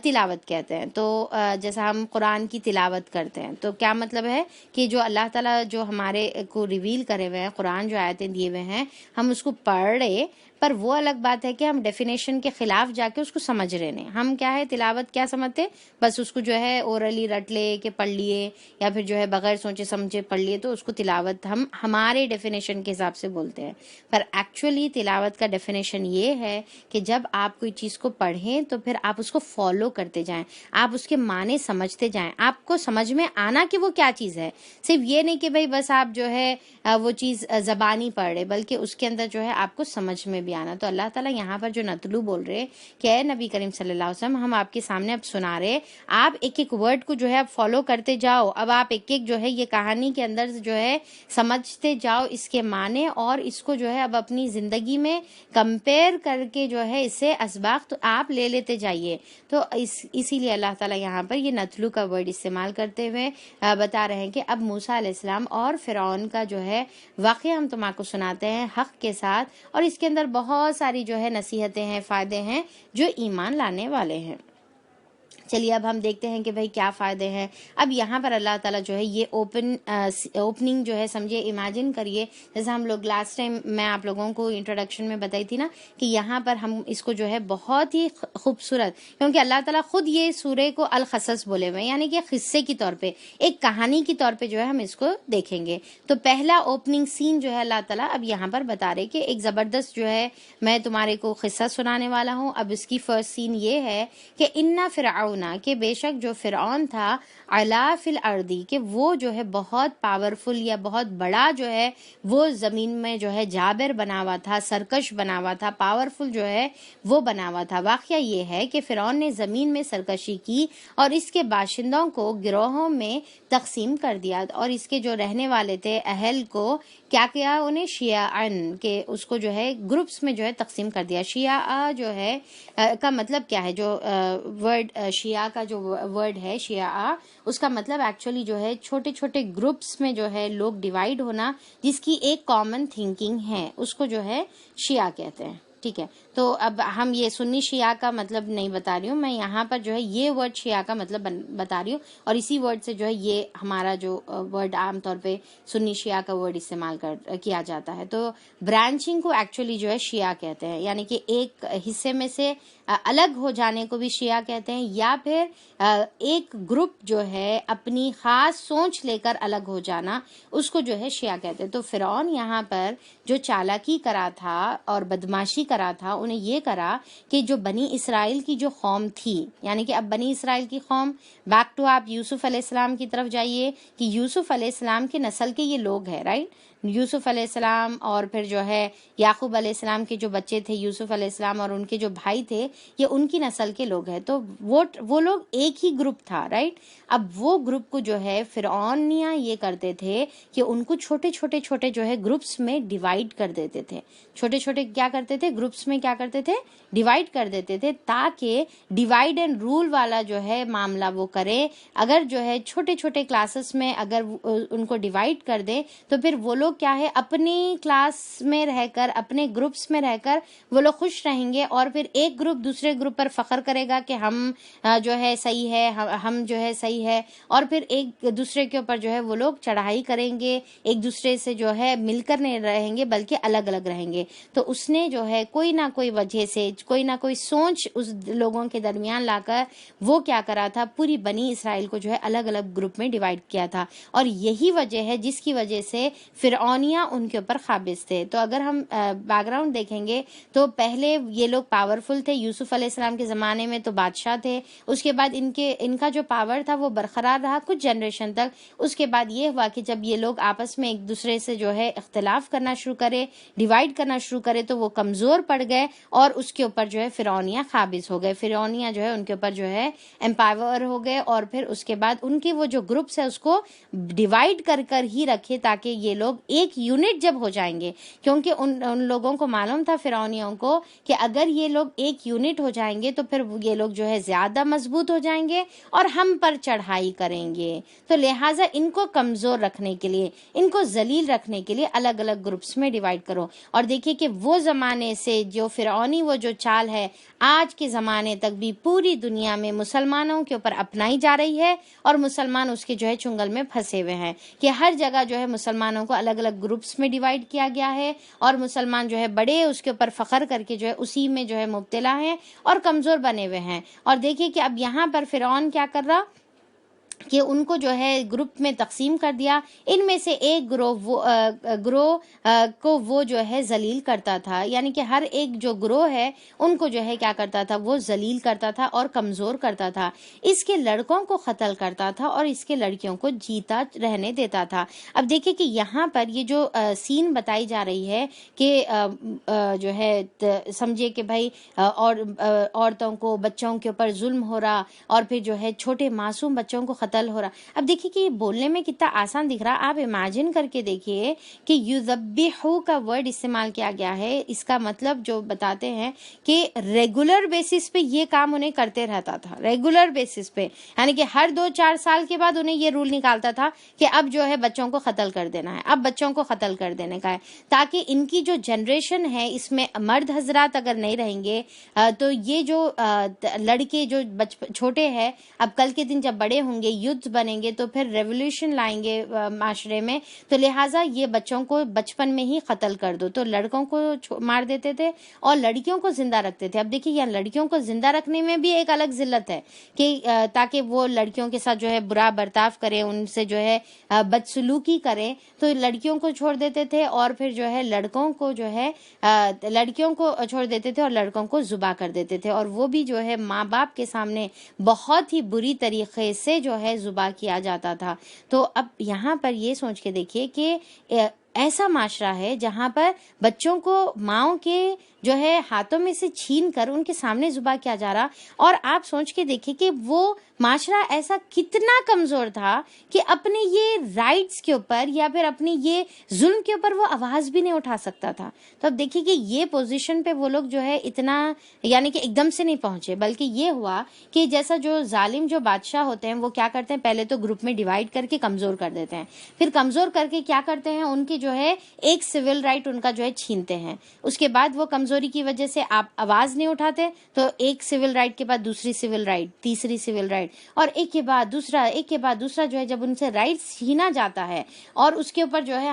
تلاوت کہتے ہیں۔ تو جیسا ہم قرآن کی تلاوت کرتے ہیں تو کیا مطلب ہے کہ جو اللہ تعالیٰ جو ہمارے کو ریویل کرے ہوئے ہیں، قرآن جو آیتیں دیے ہوئے ہیں، ہم اس کو پڑھ رہے، پر وہ الگ بات ہے کہ ہم ڈیفینیشن کے خلاف جا کے اس کو سمجھ رہے ہیں۔ ہم کیا ہے تلاوت کیا سمجھتے، بس اس کو جو ہے اورلی رٹ لے کہ پڑھ لیے، یا پھر جو ہے بغیر سوچے سمجھے پڑھ لیے، تو اس کو تلاوت ہم ہمارے ڈیفینیشن کے حساب سے بولتے ہیں۔ پر ایکچولی تلاوت کا ڈیفینیشن یہ ہے کہ جب آپ کوئی چیز کو پڑھیں تو پھر آپ اس کو فالو کرتے جائیں، آپ اس کے معنی سمجھتے جائیں، آپ کو سمجھ میں آنا کہ وہ کیا چیز ہے۔ صرف یہ نہیں کہ بھئی بس آپ جو ہے وہ چیز زبانی پڑھ رہے، بلکہ اس کے اندر جو ہے آپ کو سمجھ میں بھی آنا۔ تو اللہ تعالیٰ یہاں پر جو نتلو بول رہے کہ اے نبی کریم صلی اللہ علیہ وسلم، ہم آپ کے سامنے اب سنا رہے، آپ ایک ایک ورڈ کو جو ہے اب فالو کرتے جاؤ، اب آپ ایک ایک جو ہے یہ کہانی کے اندر جو ہے سمجھتے جاؤ اس کے معنی، اور اس کو جو ہے اب اپنی زندگی میں کمپیئر کر کے جو ہے اس سے اسباق تو آپ لے لیتے جائیے۔ تو اسی لیے اللہ تعالیٰ یہاں پر یہ نتلو کا ورڈ استعمال کرتے ہوئے بتا رہے ہیں کہ اب موسیٰ علیہ السلام اور فرعون کا جو ہے واقعہ ہم تمہارے کو سناتے ہیں حق کے ساتھ، اور اس کے اندر بہت ساری جو ہے نصیحتیں ہیں، فائدے ہیں جو ایمان لانے والے ہیں۔ چلیے اب ہم دیکھتے ہیں کہ بھئی کیا فائدے ہیں۔ اب یہاں پر اللہ تعالیٰ جو ہے یہ اوپننگ جو ہے سمجھے، امیجن کریے جیسا ہم لوگ لاسٹ ٹائم میں آپ لوگوں کو انٹروڈکشن میں بتائی تھی نا کہ یہاں پر ہم اس کو جو ہے بہت ہی خوبصورت، کیونکہ اللہ تعالیٰ خود یہ سورے کو القصص بولے ہوئے، یعنی کہ قصے کی طور پہ، ایک کہانی کی طور پہ جو ہے ہم اس کو دیکھیں گے۔ تو پہلا اوپننگ سین جو ہے اللہ تعالیٰ اب یہاں پر بتا رہے کہ ایک زبردست جو ہے میں تمہارے کو قصہ سنانے والا ہوں۔ اب اس کی فرسٹ سین یہ ہے کہ اِنَّ فرعون، کہ بے شک جو فرعون تھا، علا فی الارض، کہ وہ جو ہے بہت پاورفل یا بہت بڑا جو ہے وہ زمین میں جو ہے جابر بنا ہوا تھا، سرکش بنا ہوا تھا، پاورفل جو ہے وہ بنا ہوا تھا۔ واقعہ یہ ہے کہ فرعون نے زمین میں سرکشی کی اور اس کے باشندوں کو گروہوں میں تقسیم کر دیا، اور اس کے جو رہنے والے تھے اہل کو کیا کیا، انہیں شیعن، کہ اس کو جو ہے گروپس میں جو ہے تقسیم کر دیا۔ شیعہ جو ہے کا مطلب کیا ہے، جو ورڈ شیعہ کا جو ورڈ ہے شیعہ، اس کا مطلب ایکچولی جو ہے چھوٹے چھوٹے گروپس میں جو ہے لوگ ڈیوائیڈ ہونا، جس کی ایک کامن تھنکنگ ہے، اس کو جو ہے شیعہ کہتے ہیں، ٹھیک ہے۔ تو تو اب ہم یہ سنی شیعہ کا مطلب نہیں بتا رہی ہوں میں یہاں پر، جو ہے یہ ورڈ شیعہ کا مطلب بتا رہی ہوں، اور اسی ورڈ سے جو ہے یہ ہمارا جو ورڈ عام طور پہ سنی شیعہ کا ورڈ استعمال کیا جاتا ہے۔ تو برانچنگ کو ایکچولی جو ہے شیعہ کہتے ہیں، یعنی کہ ایک حصے میں سے الگ ہو جانے کو بھی شیعہ کہتے ہیں، یا پھر ایک گروپ جو ہے اپنی خاص سوچ لے کر الگ ہو جانا، اس کو جو ہے شیعہ کہتے ہیں۔ تو فرعون یہاں پر جو چالاکی کرا تھا اور بدماشی کرا تھا، انہیں یہ کرا کہ جو بنی اسرائیل کی جو قوم تھی، یعنی کہ اب بنی اسرائیل کی قوم، بیک ٹو آپ یوسف علیہ السلام کی طرف جائیے کہ یوسف علیہ السلام کے نسل کے یہ لوگ ہیں، رائٹ؟ یوسف علیہ السلام اور پھر جو ہے یعقوب علیہ السلام کے جو بچے تھے، یوسف علیہ السلام اور ان کے جو بھائی تھے، یہ ان کی نسل کے لوگ ہیں۔ تو وہ لوگ ایک ہی گروپ تھا، رائٹ؟ اب وہ گروپ کو جو ہے فرعونیاں یہ کرتے تھے کہ ان کو چھوٹے چھوٹے جو ہے گروپس میں ڈیوائیڈ کر دیتے تھے، چھوٹے چھوٹے کیا کرتے تھے، گروپس میں کیا کرتے تھے، ڈیوائیڈ کر دیتے تھے، تاکہ ڈیوائیڈ اینڈ رول والا جو ہے معاملہ وہ کرے۔ اگر جو ہے چھوٹے چھوٹے کلاسز میں اگر ان کو ڈیوائیڈ کر دے تو پھر وہ لوگ کیا ہے اپنی کلاس میں رہ کر، اپنے گروپس میں رہ کر وہ لوگ خوش رہیں گے، اور پھر ایک گروپ دوسرے گروپ پر فخر کرے گا کہ ہم جو ہے صحیح ہے، ہم جو ہے صحیح ہے، اور پھر ایک دوسرے کے اوپر جو ہے وہ لوگ چڑھائی کریں گے، ایک دوسرے سے جو ہے مل کر نہیں رہیں گے بلکہ الگ الگ رہیں گے۔ تو اس نے جو ہے کوئی نہ کوئی وجہ سے، کوئی نہ کوئی سوچ اس لوگوں کے درمیان لا کر وہ کیا کرا تھا، پوری بنی اسرائیل کو جو ہے الگ الگ گروپ میں ڈیوائیڈ کیا تھا، اور یہی وجہ ہے جس کی وجہ سے فرعونیاں ان کے اوپر قابض تھے۔ تو اگر ہم بیک گراؤنڈ دیکھیں گے تو پہلے یہ لوگ پاورفل تھے، یوسف علیہ السلام کے زمانے میں تو بادشاہ تھے، اس کے بعد ان کا جو پاور تھا وہ برقرار رہا کچھ جنریشن تک۔ اس کے بعد یہ ہوا کہ جب یہ لوگ آپس میں ایک دوسرے سے جو ہے اختلاف کرنا شروع کرے، ڈیوائیڈ کرنا شروع کرے، تو وہ کمزور پڑ گئے اور اس کے اوپر جو ہے فرعونیاں قابض ہو گئے، فرعونیاں جو ہے ان کے اوپر جو ہے امپاور ہو گئے، اور پھر اس کے بعد ان کے وہ جو گروپس ہے اس کو ڈیوائیڈ کر ہی رکھے تاکہ یہ لوگ ایک یونٹ جب ہو جائیں گے، کیونکہ ان لوگوں کو معلوم تھا فرعونیوں کو کہ اگر یہ لوگ ایک یونٹ ہو جائیں گے تو پھر یہ لوگ جو ہے زیادہ مضبوط ہو جائیں گے اور ہم پر چڑھائی کریں گے، تو لہٰذا ان کو کمزور رکھنے کے لیے، ان کو ذلیل رکھنے کے لیے الگ الگ گروپس میں ڈیوائیڈ کرو۔ اور دیکھیے کہ وہ زمانے سے جو فرعونی وہ جو چال ہے آج کے زمانے تک بھی پوری دنیا میں مسلمانوں کے اوپر اپنائی جا رہی ہے، اور مسلمان اس کے جو ہے چنگل میں پھنسے ہوئے ہیں کہ ہر جگہ جو ہے مسلمانوں کو الگ الگ گروپس میں ڈیوائیڈ کیا گیا ہے، اور مسلمان جو ہے بڑے اس کے اوپر فخر کر کے جو ہے اسی میں جو ہے مبتلا ہیں اور کمزور بنے ہوئے ہیں۔ اور دیکھیے کہ اب یہاں پر فرعون کیا کر رہا کہ ان کو جو ہے گروپ میں تقسیم کر دیا، ان میں سے ایک گروہ کو وہ جو ہے ذلیل کرتا تھا، یعنی کہ ہر ایک جو گروہ ہے ان کو جو ہے کیا کرتا تھا، وہ ذلیل کرتا تھا اور کمزور کرتا تھا، اس کے لڑکوں کو قتل کرتا تھا اور اس کے لڑکیوں کو جیتا رہنے دیتا تھا۔ اب دیکھیں کہ یہاں پر یہ جو سین بتائی جا رہی ہے کہ جو ہے سمجھے کہ بھائی عورتوں کو، بچوں کے اوپر ظلم ہو رہا، اور پھر جو ہے چھوٹے معصوم بچوں کو قتل ہو رہا۔ اب دیکھیے کہ یہ بولنے میں کتنا آسان دکھ رہا، آپ امیجن کر کے دیکھیے کہ یذبحو کا ورڈ استعمال کیا گیا ہے، اس کا مطلب جو بتاتے ہیں کہ ریگولر بیسس پہ یہ کام انہیں کرتے رہتا تھا، ریگولر بیسس پہ، یعنی کہ ہر 2-4 سال کے بعد انہیں یہ رول نکالتا تھا کہ اب جو ہے بچوں کو قتل کر دینا ہے، اب بچوں کو قتل کر دینے کا ہے، تاکہ ان کی جو جنریشن ہے اس میں مرد حضرات اگر نہیں رہیں گے تو یہ جو لڑکے جو چھوٹے ہیں اب کل کے دن جب بڑے ہوں گے، یوتھ بنیں گے، تو پھر ریولوشن لائیں گے معاشرے میں، تو لہٰذا یہ بچوں کو بچپن میں ہی قتل کر دو۔ تو لڑکوں کو مار دیتے تھے اور لڑکیوں کو زندہ رکھتے تھے۔ اب دیکھیے یہاں لڑکیوں کو زندہ رکھنے میں بھی ایک الگ ذلت ہے کہ تاکہ وہ لڑکیوں کے ساتھ جو ہے برا برتاؤ کرے، ان سے جو ہے بدسلوکی کرے، تو لڑکیوں کو چھوڑ دیتے تھے، اور پھر جو ہے لڑکوں کو جو ہے لڑکیوں کو چھوڑ دیتے تھے اور لڑکوں کو ذبح کر دیتے تھے، اور وہ بھی جو ہے ماں باپ کے سامنے بہت ہی بری طریقے سے جو ہے ذبح کیا جاتا تھا۔ تو اب یہاں پر یہ سوچ کے دیکھیے کہ ایسا معاشرہ ہے جہاں پر بچوں کو ماؤں کے جو ہے ہاتھوں میں سے چھین کر ان کے سامنے ذبح کیا جا رہا، اور آپ سوچ کے دیکھیں کہ وہ معاشرہ ایسا کتنا کمزور تھا کہ اپنے یہ رائٹس کے اوپر یا پھر اپنی یہ ظلم کے اوپر وہ آواز بھی نہیں اٹھا سکتا تھا۔ تو اب دیکھیے کہ یہ پوزیشن پہ وہ لوگ جو ہے اتنا، یعنی کہ ایک دم سے نہیں پہنچے، بلکہ یہ ہوا کہ جیسا جو ظالم جو بادشاہ ہوتے ہیں وہ کیا کرتے ہیں، پہلے تو گروپ میں ڈیوائیڈ کر کے کمزور کر دیتے ہیں، پھر کمزور کر کے کیا کرتے ہیں، ان کی جو ہے ایک سول رائٹ ان کا جو ہے چھینتے ہیں، اس کے بعد وہ کمزور کمزوری کی وجہ سے آپ آواز نہیں اٹھاتے تو ایک سول رائٹ کے بعد دوسری سول رائٹ، تیسری سول رائٹ، اور ایک کے بعد دوسرا جو ہے جب ان سے رائٹس چھینا جاتا ہے اور اس کے اوپر جو ہے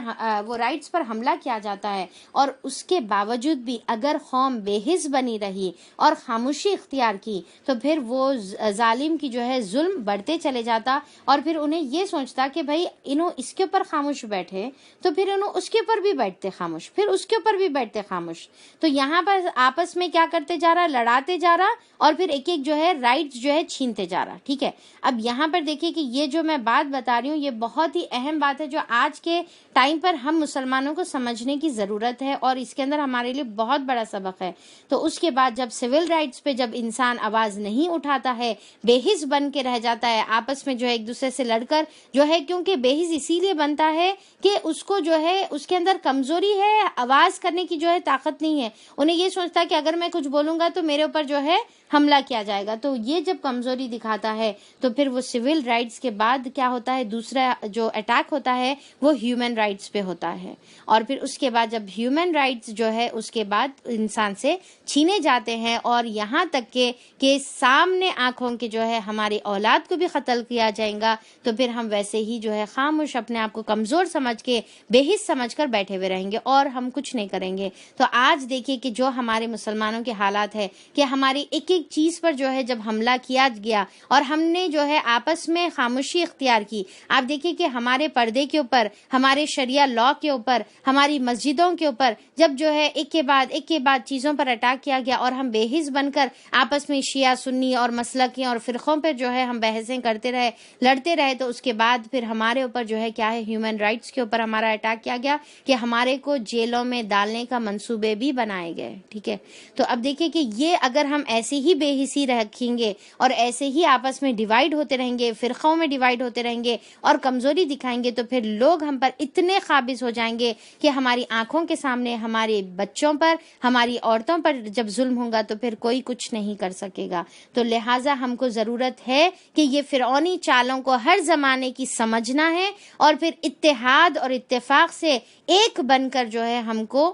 وہ رائٹس پر حملہ کیا جاتا ہے، اور اس کے باوجود بھی اگر قوم بے حس بنی رہی اور خاموشی اختیار کی تو پھر وہ ظالم کی جو ہے ظلم بڑھتے چلے جاتا، اور پھر انہیں یہ سوچتا کہ بھائی انہوں اس کے اوپر خاموش بیٹھے تو پھر انہوں اس کے اوپر بھی بیٹھتے خاموش، پھر اس کے اوپر بھی بیٹھتے خاموش. تو یہاں پر آپس میں کیا کرتے جا رہا، لڑاتے جا رہا، اور پھر ایک ایک جو ہے رائٹس جو ہے چھینتے جا رہا. ٹھیک ہے، اب یہاں پر دیکھیے کہ یہ جو میں بات بتا رہی ہوں یہ بہت ہی اہم بات ہے جو آج کے ٹائم پر ہم مسلمانوں کو سمجھنے کی ضرورت ہے، اور اس کے اندر ہمارے لیے بہت بڑا سبق ہے. تو اس کے بعد جب سول رائٹس پہ جب انسان آواز نہیں اٹھاتا ہے، بے حس بن کے رہ جاتا ہے، آپس میں جو ہے ایک دوسرے سے لڑ کر جو ہے، کیونکہ بے حس اسی لیے بنتا ہے کہ اس کو جو ہے اس کے اندر کمزوری ہے، آواز کرنے کی جو ہے طاقت نہیں ہے. انہیں یہ سوچتا ہے کہ اگر میں کچھ بولوں گا تو میرے اوپر جو ہے حملہ کیا جائے گا. تو یہ جب کمزوری دکھاتا ہے تو پھر وہ سول رائٹس کے بعد کیا ہوتا ہے، دوسرا جو اٹیک ہوتا ہے وہ ہیومن رائٹس پہ ہوتا ہے. اور پھر اس کے بعد جب ہیومن رائٹس جو ہے اس کے بعد انسان سے چھینے جاتے ہیں، اور یہاں تک کہ سامنے آنکھوں کے جو ہے ہماری اولاد کو بھی قتل کیا جائے گا، تو پھر ہم ویسے ہی جو ہے خاموش اپنے آپ کو کمزور سمجھ کے بے حس سمجھ کر بیٹھے ہوئے رہیں گے اور ہم کچھ نہیں کریں گے. تو آج دیکھیے کہ جو ہمارے مسلمانوں کے حالات ہے کہ ہماری ایک ایک چیز پر جو ہے جب حملہ کیا گیا اور ہم نے جو ہے آپس میں خاموشی اختیار کی. آپ دیکھیے کہ ہمارے پردے کے اوپر، ہمارے شریعہ لا کے اوپر، ہماری مسجدوں کے اوپر جب جو ہے ایک کے بعد چیزوں پر اٹیک کیا گیا اور ہم بے حس بن کر آپس میں شیعہ سنی اور مسلکی اور فرقوں پر جو ہے ہم بحثیں کرتے رہے، لڑتے رہے، تو اس کے بعد پھر ہمارے اوپر جو ہے کیا ہے، ہیومن رائٹس کے اوپر ہمارا اٹیک کیا گیا کہ ہمارے کو جیلوں میں ڈالنے کا منصوبے بھی بنائے گئے. ٹھیک ہے، تو اب دیکھیں کہ یہ اگر ہم ایسے ہی بے حسی رکھیں گے اور ایسے ہی آپس میں ڈیوائیڈ ہوتے رہیں گے، فرقوں میں ڈیوائیڈ ہوتے رہیں گے اور کمزوری دکھائیں گے، تو پھر لوگ ہم پر اتنے قابض ہو جائیں گے کہ ہماری آنکھوں کے سامنے ہمارے بچوں پر، ہماری عورتوں پر جب ظلم ہوگا تو پھر کوئی کچھ نہیں کر سکے گا. تو لہٰذا ہم کو ضرورت ہے کہ یہ فرعونی چالوں کو ہر زمانے کی سمجھنا ہے، اور پھر اتحاد اور اتفاق سے ایک بن کر جو ہے ہم کو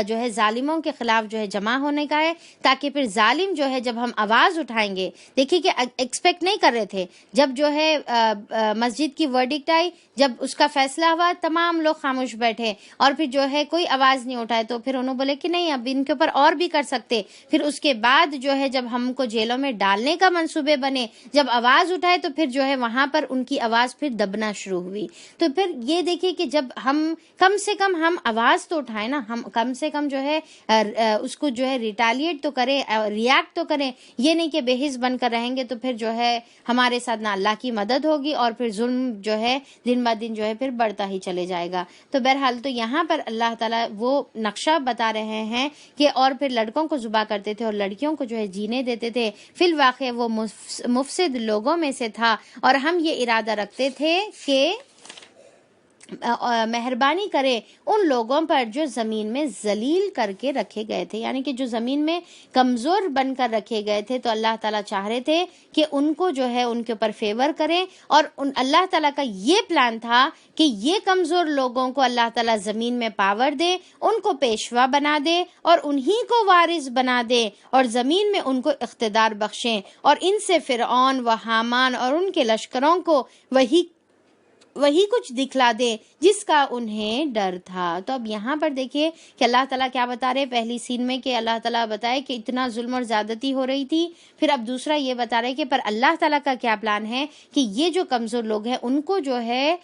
جو ہے ظالموں کے خلاف جو ہے جمع ہونے کا ہے، تاکہ پھر ظالم جو ہے جب ہم آواز اٹھائیں گے. دیکھیے کہ ایکسپیکٹ نہیں کر رہے تھے جب جو ہے مسجد کی ورڈکٹ آئی، جب اس کا فیصلہ ہوا تمام لوگ خاموش بیٹھے اور پھر جو ہے کوئی آواز نہیں اٹھائے، تو پھر انہوں بولے کہ نہیں اب ان کے اوپر اور بھی کر سکتے. پھر اس کے بعد جو ہے جب ہم کو جیلوں میں ڈالنے کا منصوبے بنے، جب آواز اٹھائے تو پھر جو ہے وہاں پر ان کی آواز پھر دبنا شروع ہوئی. تو پھر یہ دیکھیے کہ جب ہم کم سے کم ہم آواز تو اٹھائیں نا، ہم کم سے کم جو ہے اس کو جو ہے ریٹیلیٹ تو کریں، ریاکٹ تو کریں. یہ نہیں کہ بے حس بن کر رہیں گے تو پھر جو ہے ہمارے ساتھ نہ اللہ کی مدد ہوگی اور پھر ظلم جو ہے دن بہ دن جو ہے پھر بڑھتا ہی چلے جائے گا. تو بہرحال تو یہاں پر اللہ تعالیٰ وہ نقشہ بتا رہے ہیں کہ اور پھر لڑکوں کو ذبح کرتے تھے اور لڑکیوں کو جو ہے جینے دیتے تھے. فی الواقع وہ مفسد لوگوں میں سے تھا، اور ہم یہ ارادہ رکھتے تھے کہ مہربانی کرے ان لوگوں پر جو زمین میں ذلیل کر کے رکھے گئے تھے، یعنی کہ جو زمین میں کمزور بن کر رکھے گئے تھے. تو اللہ تعالیٰ چاہ رہے تھے کہ ان کو جو ہے ان کے اوپر فیور کریں، اور اللہ تعالیٰ کا یہ پلان تھا کہ یہ کمزور لوگوں کو اللہ تعالیٰ زمین میں پاور دے، ان کو پیشوا بنا دے اور انہی کو وارث بنا دے، اور زمین میں ان کو اقتدار بخشیں، اور ان سے فرعون و حامان اور ان کے لشکروں کو وہی کچھ دکھلا دے جس کا انہیں ڈر تھا. تو اب یہاں پر دیکھیے کہ اللہ تعالیٰ کیا بتا رہے پہلی سین میں، کہ اللہ تعالیٰ بتائے کہ اتنا ظلم اور زیادتی ہو رہی تھی. پھر اب دوسرا یہ بتا رہے کہ پر اللہ تعالیٰ کا کیا پلان ہے کہ یہ جو کمزور لوگ ہیں ان کو جو ہے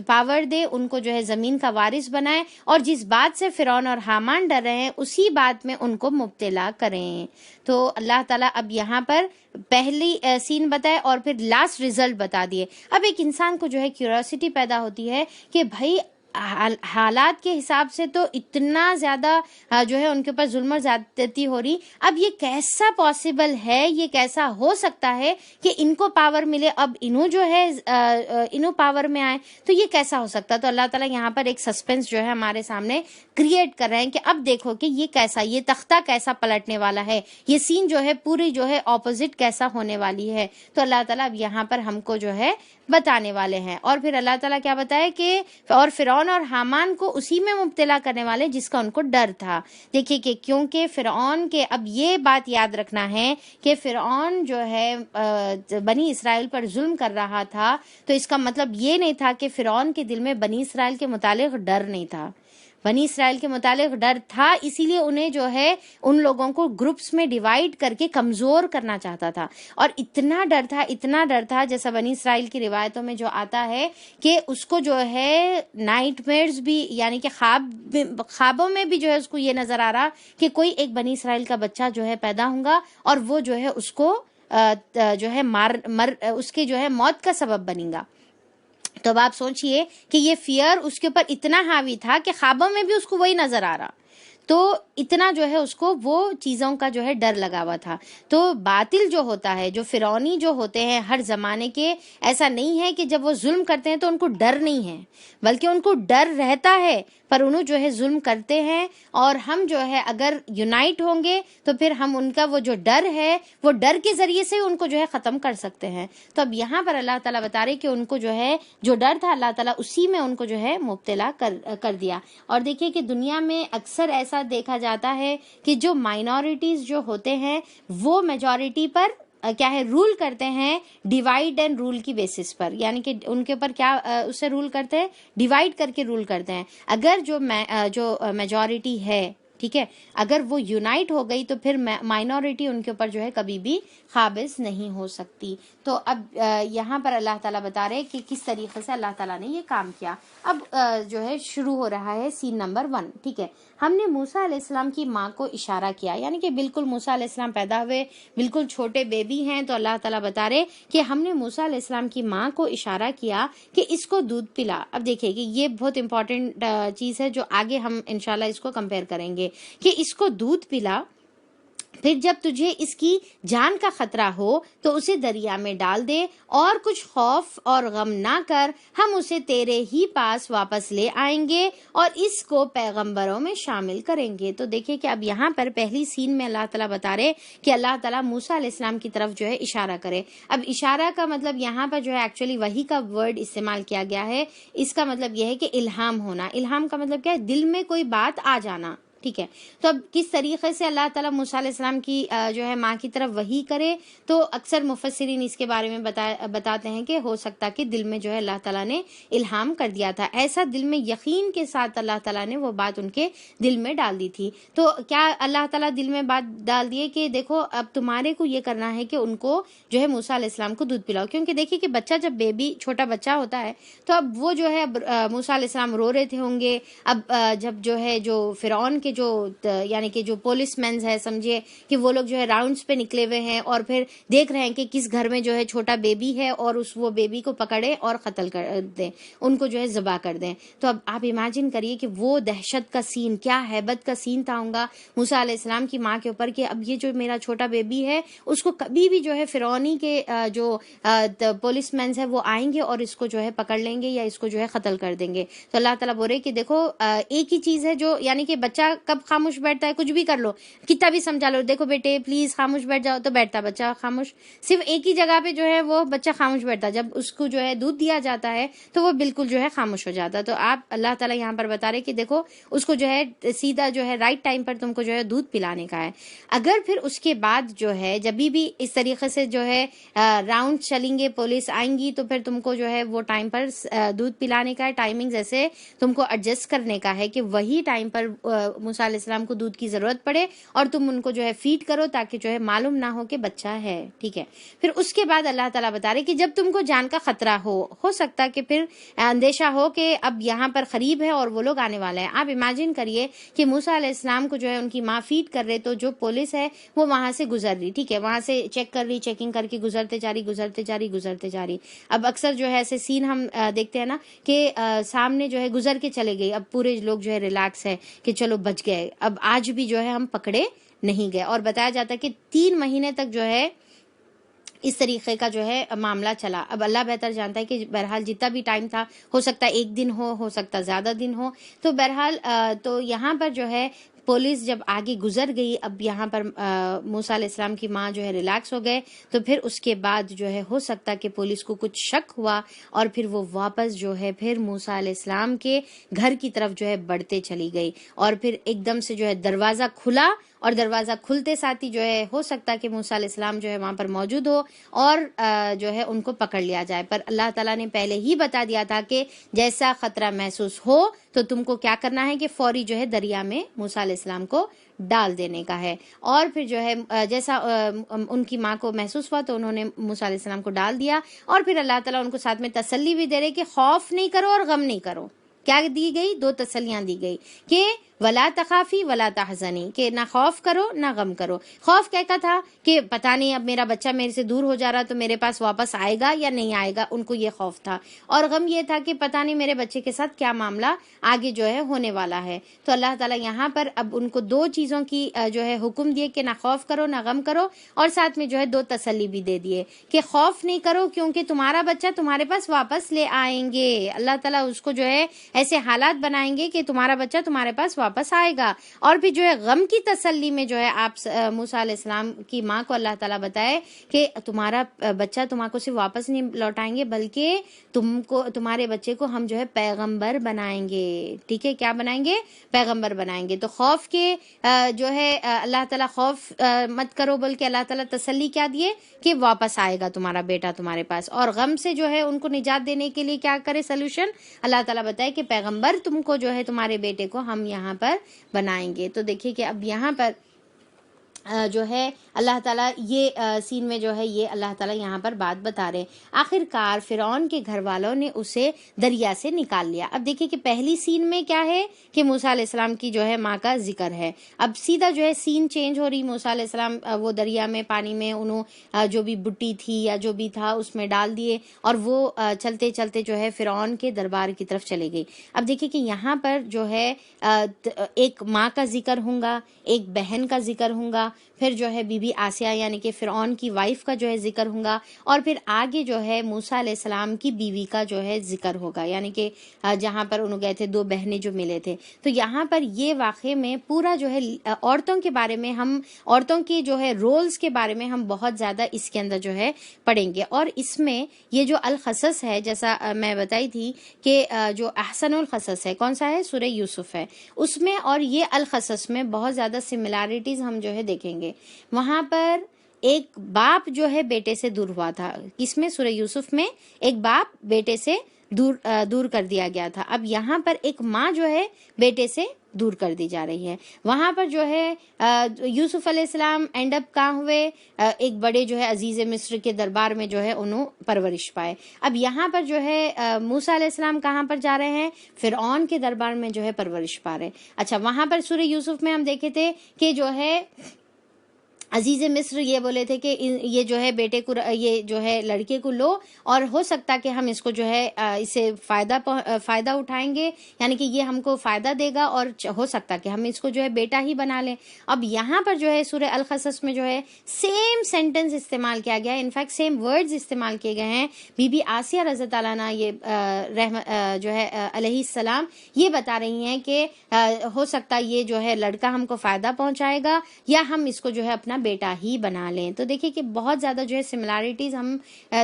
پاور دے، ان کو جو ہے زمین کا وارث بنائے، اور جس بات سے فرعون اور حامان ڈر رہے ہیں اسی بات میں ان کو مبتلا کریں. تو اللہ تعالیٰ اب یہاں پر پہلی سین بتائے اور پھر لاسٹ ریزلٹ بتا دیے. اب ایک انسان کو جو ہے کیوریوسٹی پیدا ہوتی ہے کہ بھائی حالات کے حساب سے تو اتنا زیادہ جو ہے ان کے اوپر ظلم اور زیادتی ہو رہی، اب یہ کیسا پاسبل ہے، یہ کیسا ہو سکتا ہے کہ ان کو پاور ملے، اب انہوں جو ہے انہوں پاور میں آئے، تو یہ کیسا ہو سکتا. تو اللہ تعالیٰ یہاں پر ایک سسپینس جو ہے ہمارے سامنے کریٹ کر رہے ہیں کہ اب دیکھو کہ یہ کیسا، یہ تختہ کیسا پلٹنے والا ہے، یہ سین جو ہے پوری جو ہے اپوزٹ کیسا ہونے والی ہے. تو اللہ تعالیٰ اب یہاں پر ہم کو جو ہے بتانے والے ہیں. اور پھر اللہ تعالیٰ کیا بتائے کہ اور فرعون فرعون اور حامان کو اسی میں مبتلا کرنے والے جس کا ان کو ڈر تھا. دیکھیے کہ کیونکہ فرعون کے، اب یہ بات یاد رکھنا ہے کہ فرعون جو ہے بنی اسرائیل پر ظلم کر رہا تھا، تو اس کا مطلب یہ نہیں تھا کہ فرعون کے دل میں بنی اسرائیل کے متعلق ڈر نہیں تھا. بنی اسرائیل کے متعلق ڈر تھا، اسی لیے انہیں جو ہے ان لوگوں کو گروپس میں ڈیوائیڈ کر کے کمزور کرنا چاہتا تھا. اور اتنا ڈر تھا جیسا بنی اسرائیل کی روایتوں میں جو آتا ہے کہ اس کو جو ہے نائٹ میئرز بھی، یعنی کہ خوابوں میں بھی جو ہے اس کو یہ نظر آ رہا کہ کوئی ایک بنی اسرائیل کا بچہ جو ہے پیدا ہوگا اور وہ جو ہے اس کو جو ہے اس کے جو ہے موت کا سبب بنے گا. تو اب آپ سوچئے کہ یہ فیئر اس کے اوپر اتنا حاوی تھا کہ خوابوں میں بھی اس کو وہی نظر آ رہا، تو اتنا جو ہے اس کو وہ چیزوں کا جو ہے ڈر لگا ہوا تھا. تو باطل جو ہوتا ہے، جو فرعونی جو ہوتے ہیں ہر زمانے کے، ایسا نہیں ہے کہ جب وہ ظلم کرتے ہیں تو ان کو ڈر نہیں ہے، بلکہ ان کو ڈر رہتا ہے، پر انہوں جو ہے ظلم کرتے ہیں. اور ہم جو ہے اگر یونائٹ ہوں گے تو پھر ہم ان کا وہ جو ڈر ہے، وہ ڈر کے ذریعے سے ان کو جو ہے ختم کر سکتے ہیں. تو اب یہاں پر اللہ تعالیٰ بتا رہے کہ ان کو جو ہے جو ڈر تھا، اللہ تعالیٰ اسی میں ان کو جو ہے مبتلا کر دیا. اور دیکھیے کہ دنیا میں اکثر ایسا دیکھا جاتا ہے کہ جو مائنورٹیز جو ہوتے ہیں وہ میجورٹی پر کیا ہے رول کرتے ہیں، ڈیوائیڈ اینڈ رول کی بیسس پر، یعنی کہ ان کے اوپر کیا اس سے رول کرتے ہیں، ڈیوائیڈ کر کے رول کرتے ہیں. اگر جو میجورٹی ہے، ٹھیک ہے، اگر وہ یونائٹ ہو گئی تو پھر مائنورٹی ان کے اوپر جو ہے کبھی بھی قابض نہیں ہو سکتی. تو اب یہاں پر اللہ تعالیٰ بتا رہے کہ کس طریقے سے اللہ تعالیٰ نے یہ کام کیا. اب جو ہے شروع ہو رہا ہے سین نمبر 1. ٹھیک ہے، ہم نے موسیٰ علیہ السلام کی ماں کو اشارہ کیا، یعنی کہ بالکل موسیٰ علیہ السلام پیدا ہوئے، بالکل چھوٹے بیبی ہیں، تو اللہ تعالیٰ بتا رہے کہ ہم نے موسیٰ علیہ السلام کی ماں کو اشارہ کیا کہ اس کو دودھ پلا. اب دیکھیں کہ یہ بہت امپورٹنٹ چیز ہے جو آگے ہم انشاءاللہ اس کو کمپیئر کریں گے کہ اس کو دودھ پلا، پھر جب تجھے اس کی جان کا خطرہ ہو تو اسے دریا میں ڈال دے، اور کچھ خوف اور غم نہ کر، ہم اسے تیرے ہی پاس واپس لے آئیں گے اور اس کو پیغمبروں میں شامل کریں گے. تو دیکھیں کہ اب یہاں پر پہلی سین میں اللہ تعالیٰ بتا رہے کہ اللہ تعالیٰ موسیٰ علیہ السلام کی طرف جو ہے اشارہ کرے. اب اشارہ کا مطلب یہاں پر جو ہے ایکچولی وحی کا ورڈ استعمال کیا گیا ہے. اس کا مطلب یہ ہے کہ الہام ہونا. الہام کا مطلب کیا ہے؟ دل میں کوئی بات آ جانا. ٹھیک ہے، تو اب کس طریقے سے اللہ تعالیٰ موسیٰ علیہ السلام کی جو ہے ماں کی طرف وحی کرے، تو اکثر مفسرین اس کے بارے میں بتاتے ہیں کہ ہو سکتا کہ دل میں جو ہے اللہ تعالیٰ نے الہام کر دیا تھا، ایسا دل میں یقین کے ساتھ اللہ تعالیٰ نے وہ بات ان کے دل میں ڈال دی تھی. تو کیا اللہ تعالیٰ دل میں بات ڈال دیے کہ دیکھو اب تمہارے کو یہ کرنا ہے کہ ان کو جو ہے موسیٰ علیہ السلام کو دودھ پلاؤ. کیونکہ دیکھیے کہ بچہ جب بیبی چھوٹا بچہ ہوتا ہے تو اب وہ جو ہے موسیٰ علیہ السلام رو رہے تھے ہوں گے. اب جب جو ہے جو فرعون کے جو یعنی کہ جو پولیس مینز ہے، سمجھیے کہ وہ لوگ جو ہے راؤنڈز پہ نکلے ہوئے ہیں اور پھر دیکھ رہے ہیں کہ کس گھر میں جو ہے چھوٹا بیبی ہے اور وہ بیبی کو پکڑے اور قتل کر دیں، ان کو جو ہے ذبح کر دیں. تو اب آپ امیجن کریے کہ وہ دہشت کا سین، کیا ہیبت کا سین تھا ہوگا موسیٰ علیہ السلام کی ماں کے اوپر کہ اب یہ جو میرا چھوٹا بیبی ہے اس کو کبھی بھی جو ہے فرعونی کے جو پولیس مینز ہے وہ آئیں گے اور اس کو جو ہے پکڑ لیں گے یا اس کو جو ہے قتل کر دیں گے. تو اللہ تعالیٰ بول رہے کہ دیکھو ایک ہی چیز ہے جو، یعنی کہ بچہ کب خاموش بیٹھتا ہے، کچھ بھی کر لو، کتنا بھی سمجھا لو، دیکھو بیٹے پلیز خاموش بیٹھ جاؤ، تو بیٹھتا بچہ خاموش. صرف ایک ہی جگہ پہ جو ہے وہ بچہ خاموش بیٹھتا، جب اس کو جو ہے دودھ دیا جاتا ہے تو وہ بالکل جو ہے خاموش ہو جاتا. تو آپ اللہ تعالیٰ یہاں پر بتا رہے کہ دیکھو اس کو جو ہے سیدھا جو ہے رائٹ ٹائم پر تم کو جو ہے دودھ پلانے کا ہے. اگر پھر اس کے بعد جو ہے جب بھی اس طریقے سے جو ہے راؤنڈ چلیں گے، پولیس آئیں گی، تو پھر تم کو جو ہے وہ ٹائم پر دودھ پلانے کا ہے، ٹائمنگ ایسے تم کو ایڈجسٹ کرنے کا ہے کہ وہی ٹائم پر موسیٰ علیہ السلام کو دودھ کی ضرورت پڑے اور تم ان کو جو ہے فیڈ کرو تاکہ جو ہے معلوم نہ ہو کہ بچہ ہے. ٹھیک ہے، پھر اس کے بعد اللہ تعالیٰ بتا رہے کہ جب تم کو جان کا خطرہ ہو سکتا کہ پھر اندیشہ ہو کہ اب یہاں پر قریب ہے اور وہ لوگ آنے والے ہیں. آپ امیجن کریے کہ موسیٰ علیہ السلام کو جو ہے ان کی ماں فیڈ کر رہے، تو جو پولیس ہے وہ وہاں سے گزر رہی، ٹھیک ہے، وہاں سے چیک کر رہی، چیکنگ کر کے گزرتے جا رہی. اب اکثر جو ہے ایسے سین ہم دیکھتے ہیں نا کہ سامنے جو ہے گزر کے چلے گئی، اب پورے لوگ جو ہے ریلیکس ہے کہ چلو بچ گئے. اب آج بھی جو ہے ہم پکڑے نہیں گئے، اور بتایا جاتا ہے کہ 3 مہینے تک جو ہے اس طریقے کا جو ہے معاملہ چلا. اب اللہ بہتر جانتا ہے کہ بہرحال جتنا بھی ٹائم تھا، ہو سکتا ہے 1 دن ہو سکتا زیادہ دن ہو. تو بہرحال تو یہاں پر جو ہے پولیس جب آگے گزر گئی، اب یہاں پر موسیٰ علیہ السلام کی ماں جو ہے ریلیکس ہو گئے، تو پھر اس کے بعد جو ہے ہو سکتا کہ پولیس کو کچھ شک ہوا اور پھر وہ واپس جو ہے پھر موسیٰ علیہ السلام کے گھر کی طرف جو ہے بڑھتے چلی گئی، اور پھر ایک دم سے جو ہے دروازہ کھلا، اور دروازہ کھلتے ساتھ ہی جو ہے ہو سکتا کہ موسیٰ علیہ السلام جو ہے وہاں پر موجود ہو اور جو ہے ان کو پکڑ لیا جائے، پر اللہ تعالیٰ نے پہلے ہی بتا دیا تھا کہ جیسا خطرہ محسوس ہو تو تم کو کیا کرنا ہے کہ فوری جو ہے دریا میں موسیٰ علیہ السلام کو ڈال دینے کا ہے۔ اور پھر جو ہے جیسا ان کی ماں کو محسوس ہوا تو انہوں نے موسیٰ علیہ السلام کو ڈال دیا، اور پھر اللہ تعالیٰ ان کو ساتھ میں تسلی بھی دے رہے کہ خوف نہیں کرو اور غم نہیں کرو۔ کیا دی گئی؟ 2 تسلیاں دی گئی کہ ولا تخافی ولا تحزنی، کہ نہ خوف کرو نہ غم کرو۔ خوف کیا کا تھا کہ پتہ نہیں اب میرا بچہ میرے سے دور ہو جا رہا تو میرے پاس واپس آئے گا یا نہیں آئے گا، ان کو یہ خوف تھا، اور غم یہ تھا کہ پتہ نہیں میرے بچے کے ساتھ کیا معاملہ آگے جو ہے ہونے والا ہے۔ تو اللہ تعالیٰ یہاں پر اب ان کو 2 چیزوں کی جو ہے حکم دیے کہ نہ خوف کرو نہ غم کرو، اور ساتھ میں جو ہے 2 تسلی بھی دے دیے کہ خوف نہیں کرو کیونکہ تمہارا بچہ تمہارے پاس واپس لے آئیں گے، اللہ تعالیٰ اس کو جو ہے ایسے حالات بنائیں گے کہ تمہارا بچہ تمہارے پاس واپس آئے گا۔ اور پھر جو ہے غم کی تسلی میں جو ہے آپ موسیٰ علیہ السلام کی ماں کو اللہ تعالیٰ بتائے کہ تمہارا بچہ تمہارے کو صرف واپس نہیں لوٹائیں گے بلکہ تمہارے بچے کو ہم جو ہے پیغمبر بنائیں گے۔ ٹھیک ہے، کیا بنائیں گے؟ پیغمبر بنائیں گے۔ تو خوف کے جو ہے اللہ تعالیٰ خوف مت کرو بلکہ اللہ تعالیٰ تسلی کیا دیے کہ واپس آئے گا تمہارا بیٹا تمہارے پاس، اور غم سے جو ہے ان کو نجات دینے کے لیے کیا کرے سلوشن؟ اللہ تعالیٰ بتائے کہ پیغمبر تم کو جو ہے تمہارے بیٹے کو ہم یہاں پر بنائیں گے۔ تو دیکھیے کہ اب یہاں پر جو ہے اللہ تعالیٰ یہ سین میں جو ہے یہ اللہ تعالیٰ یہاں پر بات بتا رہے ہیں۔ آخر کار فرعون کے گھر والوں نے اسے دریا سے نکال لیا۔ اب دیکھیے کہ پہلی سین میں کیا ہے کہ موسیٰ علیہ السلام کی جو ہے ماں کا ذکر ہے، اب سیدھا جو ہے سین چینج ہو رہی، موسیٰ علیہ السلام وہ دریا میں پانی میں انہوں جو بھی بٹی تھی یا جو بھی تھا اس میں ڈال دیے، اور وہ چلتے چلتے جو ہے فرعون کے دربار کی طرف چلے گئی۔ اب دیکھیے کہ یہاں پر جو ہے ایک ماں کا ذکر ہوگا، ایک بہن کا ذکر ہوگا، پھر جو ہے بی بی آسیہ یعنی کہ فرعون کی وائف کا جو ہے ذکر ہوگا، اور پھر آگے جو ہے موسیٰ علیہ السلام کی بیوی کا جو ہے ذکر ہوگا، یعنی کہ جہاں پر انہوں گئے تھے 2 بہنیں جو ملے تھے۔ تو یہاں پر یہ واقعے میں پورا جو ہے عورتوں کے بارے میں ہم عورتوں کے جو ہے رولز کے بارے میں ہم بہت زیادہ اس کے اندر جو ہے پڑھیں گے، اور اس میں یہ جو القصص ہے جیسا میں بتائی تھی کہ جو احسن القصص ہے کون سا ہے؟ سورہ یوسف ہے، اس میں اور یہ القصص میں بہت زیادہ سملیرٹیز ہم جو ہے دیکھیں گے۔ وہاں پر ایک باپ جو ہے بیٹے سے دور ہوا تھا، کس میں؟ سورہ یوسف میں ایک باپ بیٹے سے دور کر دیا گیا تھا۔ اب یہاں پر ایک ماں جو ہے بیٹے سے دور کر دی جا رہی ہے۔ وہاں پر جو ہے یوسف علیہ السلام اینڈ اپ کہاں ہوئے؟ ایک بڑے جو ہے عزیز مصر کے دربار میں جو ہے انہوں پرورش پائے۔ اب یہاں پر جو ہے موسیٰ علیہ السلام کہاں پر جا رہے ہیں؟ فرعون کے دربار میں جو ہے پرورش پا رہے۔ اچھا، وہاں پر سورہ یوسف میں ہم دیکھے تھے کہ جو ہے عزیز مصر یہ بولے تھے کہ یہ جو ہے بیٹے کو، یہ جو ہے لڑکے کو لو، اور ہو سکتا کہ ہم اس کو جو ہے اسے فائدہ اٹھائیں گے، یعنی کہ یہ ہم کو فائدہ دے گا، اور ہو سکتا کہ ہم اس کو جو ہے بیٹا ہی بنا لیں۔ اب یہاں پر جو ہے سورہ القصص میں جو ہے سیم سینٹنس استعمال کیا گیا ہے، انفیکٹ سیم ورڈز استعمال کیے گئے ہیں۔ بی بی آسیہ رضی اللہ عنہا یہ جو ہے علیہ السلام یہ بتا رہی ہیں کہ ہو سکتا یہ جو ہے لڑکا ہم کو فائدہ پہنچائے گا، یا ہم اس کو جو ہے اپنا بیٹا ہی بنا لیں۔ تو دیکھیں کہ بہت زیادہ جو ہے سملیرٹیز ہم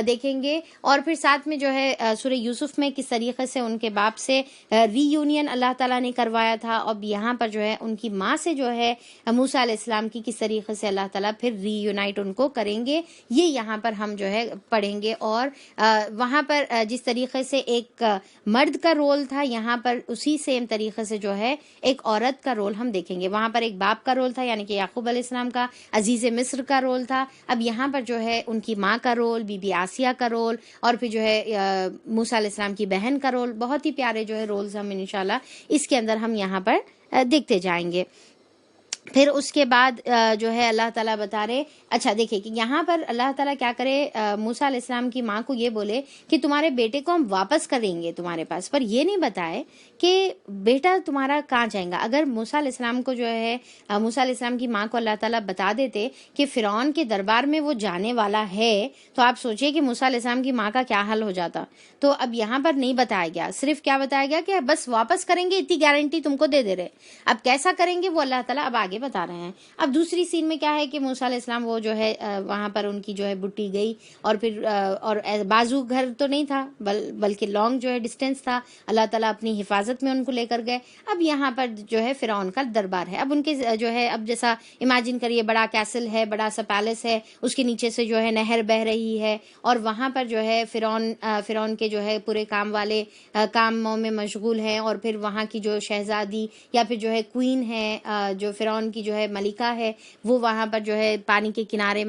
دیکھیں گے، اور پھر ساتھ میں جو ہے سورہ یوسف میں کس طریقے سے ان کے باپ سے ری یونین اللہ تعالیٰ نے کروایا تھا، اور یہاں پر جو ہے ان کی ماں سے جو ہے موسیٰ علیہ السلام کی کس طریقے سے اللہ تعالیٰ پھر ری یونائٹ ان کو کریں گے، یہ یہاں پر ہم جو ہے پڑھیں گے۔ اور وہاں پر جس طریقے سے ایک مرد کا رول تھا، یہاں پر اسی سیم طریقے سے جو ہے ایک عورت کا رول ہم دیکھیں گے۔ وہاں پر ایک باپ کا رول تھا یعنی کہ یعقوب علیہ السلام کا، عزیز مصر کا رول تھا، اب یہاں پر جو ہے ان کی ماں کا رول، بی بی آسیہ کا رول، اور پھر جو ہے موسیٰ علیہ السلام کی بہن کا رول۔ بہت ہی پیارے جو ہے رولز ہم انشاءاللہ اس کے اندر ہم یہاں پر دیکھتے جائیں گے۔ پھر اس کے بعد جو ہے اللہ تعالیٰ بتا رہے، اچھا دیکھیں کہ یہاں پر اللہ تعالیٰ کیا کرے، موسیٰ علیہ السلام کی ماں کو یہ بولے کہ تمہارے بیٹے کو ہم واپس کریں گے تمہارے پاس، پر یہ نہیں بتائے کہ بیٹا تمہارا کہاں جائیں گا۔ اگر موسیٰ علیہ السلام کو جو ہے موسیٰ علیہ السلام کی ماں کو اللہ تعالیٰ بتا دیتے کہ فرعون کے دربار میں وہ جانے والا ہے، تو آپ سوچئے کہ موسیٰ علیہ السلام کی ماں کا کیا حل ہو جاتا۔ تو اب یہاں پر نہیں بتایا گیا، صرف کیا بتایا گیا کہ بس واپس کریں گے، اتنی گارنٹی تم کو دے دے رہے۔ اب کیسا کریں گے وہ اللہ تعالیٰ اب آگے بتا رہے ہیں۔ اب دوسری سین میں کیا ہے کہ موسیٰ علیہ السلام وہ جو ہے وہاں پر ان کی جو ہے بٹی گئی، اور پھر اور بازو گھر تو نہیں تھا بلکہ لانگ جو ہے ڈسٹینس تھا، اللہ تعالیٰ اپنی حفاظت میں ان کو لے کر گئے۔ اب یہاں پر جو ہے فرعون کا دربار ہے، اب ان کے جو ہے اب جیسا امیجن کریے بڑا کیسل ہے، بڑا سا پیلس ہے، اس کے نیچے سے جو ہے نہر بہ رہی ہے، اور وہاں پر جو ہے فرعون کے جو ہے پورے کام والے کاموں میں مشغول ہیں، اور پھر وہاں کی جو شہزادی یا پھر جو ہے کوئین ہے، جو فرعون کی جو ہے ملکہ ہے، وہ وہاں پر جو ہے پانی کے کنارے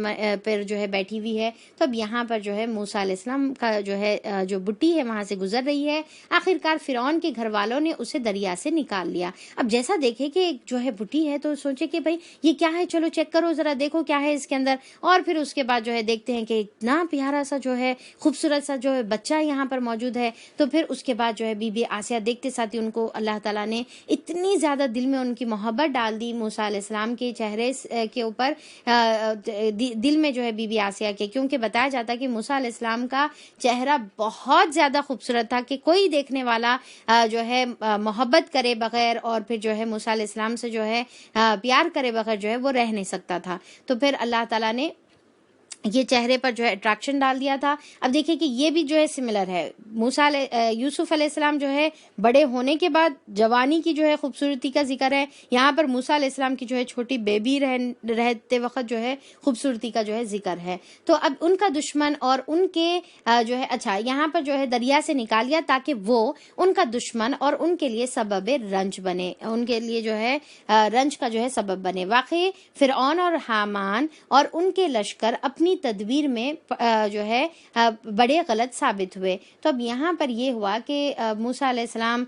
پر جو ہے بیٹھی ہوئی ہے۔ تو اب یہاں پر جو ہے موسیٰ علیہ السلام کا جو ہے جو بٹی ہے وہاں سے گزر رہی ہے، آخرکار فرعون کے گھر والوں نے اسے دریا سے نکال لیا۔ اب جیسا دیکھے کہ جو ہے بٹی ہے تو سوچے کہ بھائی یہ کیا ہے، چلو چیک کرو ذرا، دیکھو کیا ہے اس کے اندر، اور پھر اس کے بعد جو ہے دیکھتے ہیں کہ اتنا پیارا سا جو ہے خوبصورت سا جو ہے بچہ یہاں پر موجود ہے۔ تو پھر اس کے بعد جو ہے بی بی آسیہ دیکھتے ساتھ ہی ان کو اللہ تعالیٰ نے اتنی زیادہ دل میں ان کی محبت ڈال دی موسیٰ علیہ السلام کے چہرے کے اوپر، دل میں جو ہے بی بی آسیہ کے، کیونکہ بتایا جاتا ہے کہ موسیٰ علیہ السلام کا چہرہ بہت زیادہ خوبصورت تھا کہ کوئی دیکھنے والا جو ہے محبت کرے بغیر اور پھر جو ہے موسیٰ علیہ السلام سے جو ہے پیار کرے بغیر جو ہے وہ رہ نہیں سکتا تھا۔ تو پھر اللہ تعالیٰ نے یہ چہرے پر جو ہے اٹریکشن ڈال دیا تھا۔ اب دیکھیں کہ یہ بھی جو ہے سملر ہے، یوسف علیہ السلام جو ہے بڑے ہونے کے بعد جوانی کی جو ہے خوبصورتی کا ذکر ہے، یہاں پر موسیٰ علیہ السلام کی جو ہے چھوٹی بیبی رہتے وقت جو ہے خوبصورتی کا جو ہے ذکر ہے۔ تو اب ان کا دشمن اور ان کے جو ہے اچھا یہاں پر جو ہے دریا سے نکال لیا تاکہ وہ ان کا دشمن اور ان کے لیے سبب رنج بنے، ان کے لیے جو ہے رنج کا جو ہے سبب بنے۔ واقعی فرعون اور حامان اور ان کے لشکر اپنی تدبیر میں جو ہے بڑے غلط ثابت ہوئے۔ تو اب یہاں پر یہ ہوا کہ موسیٰ علیہ السلام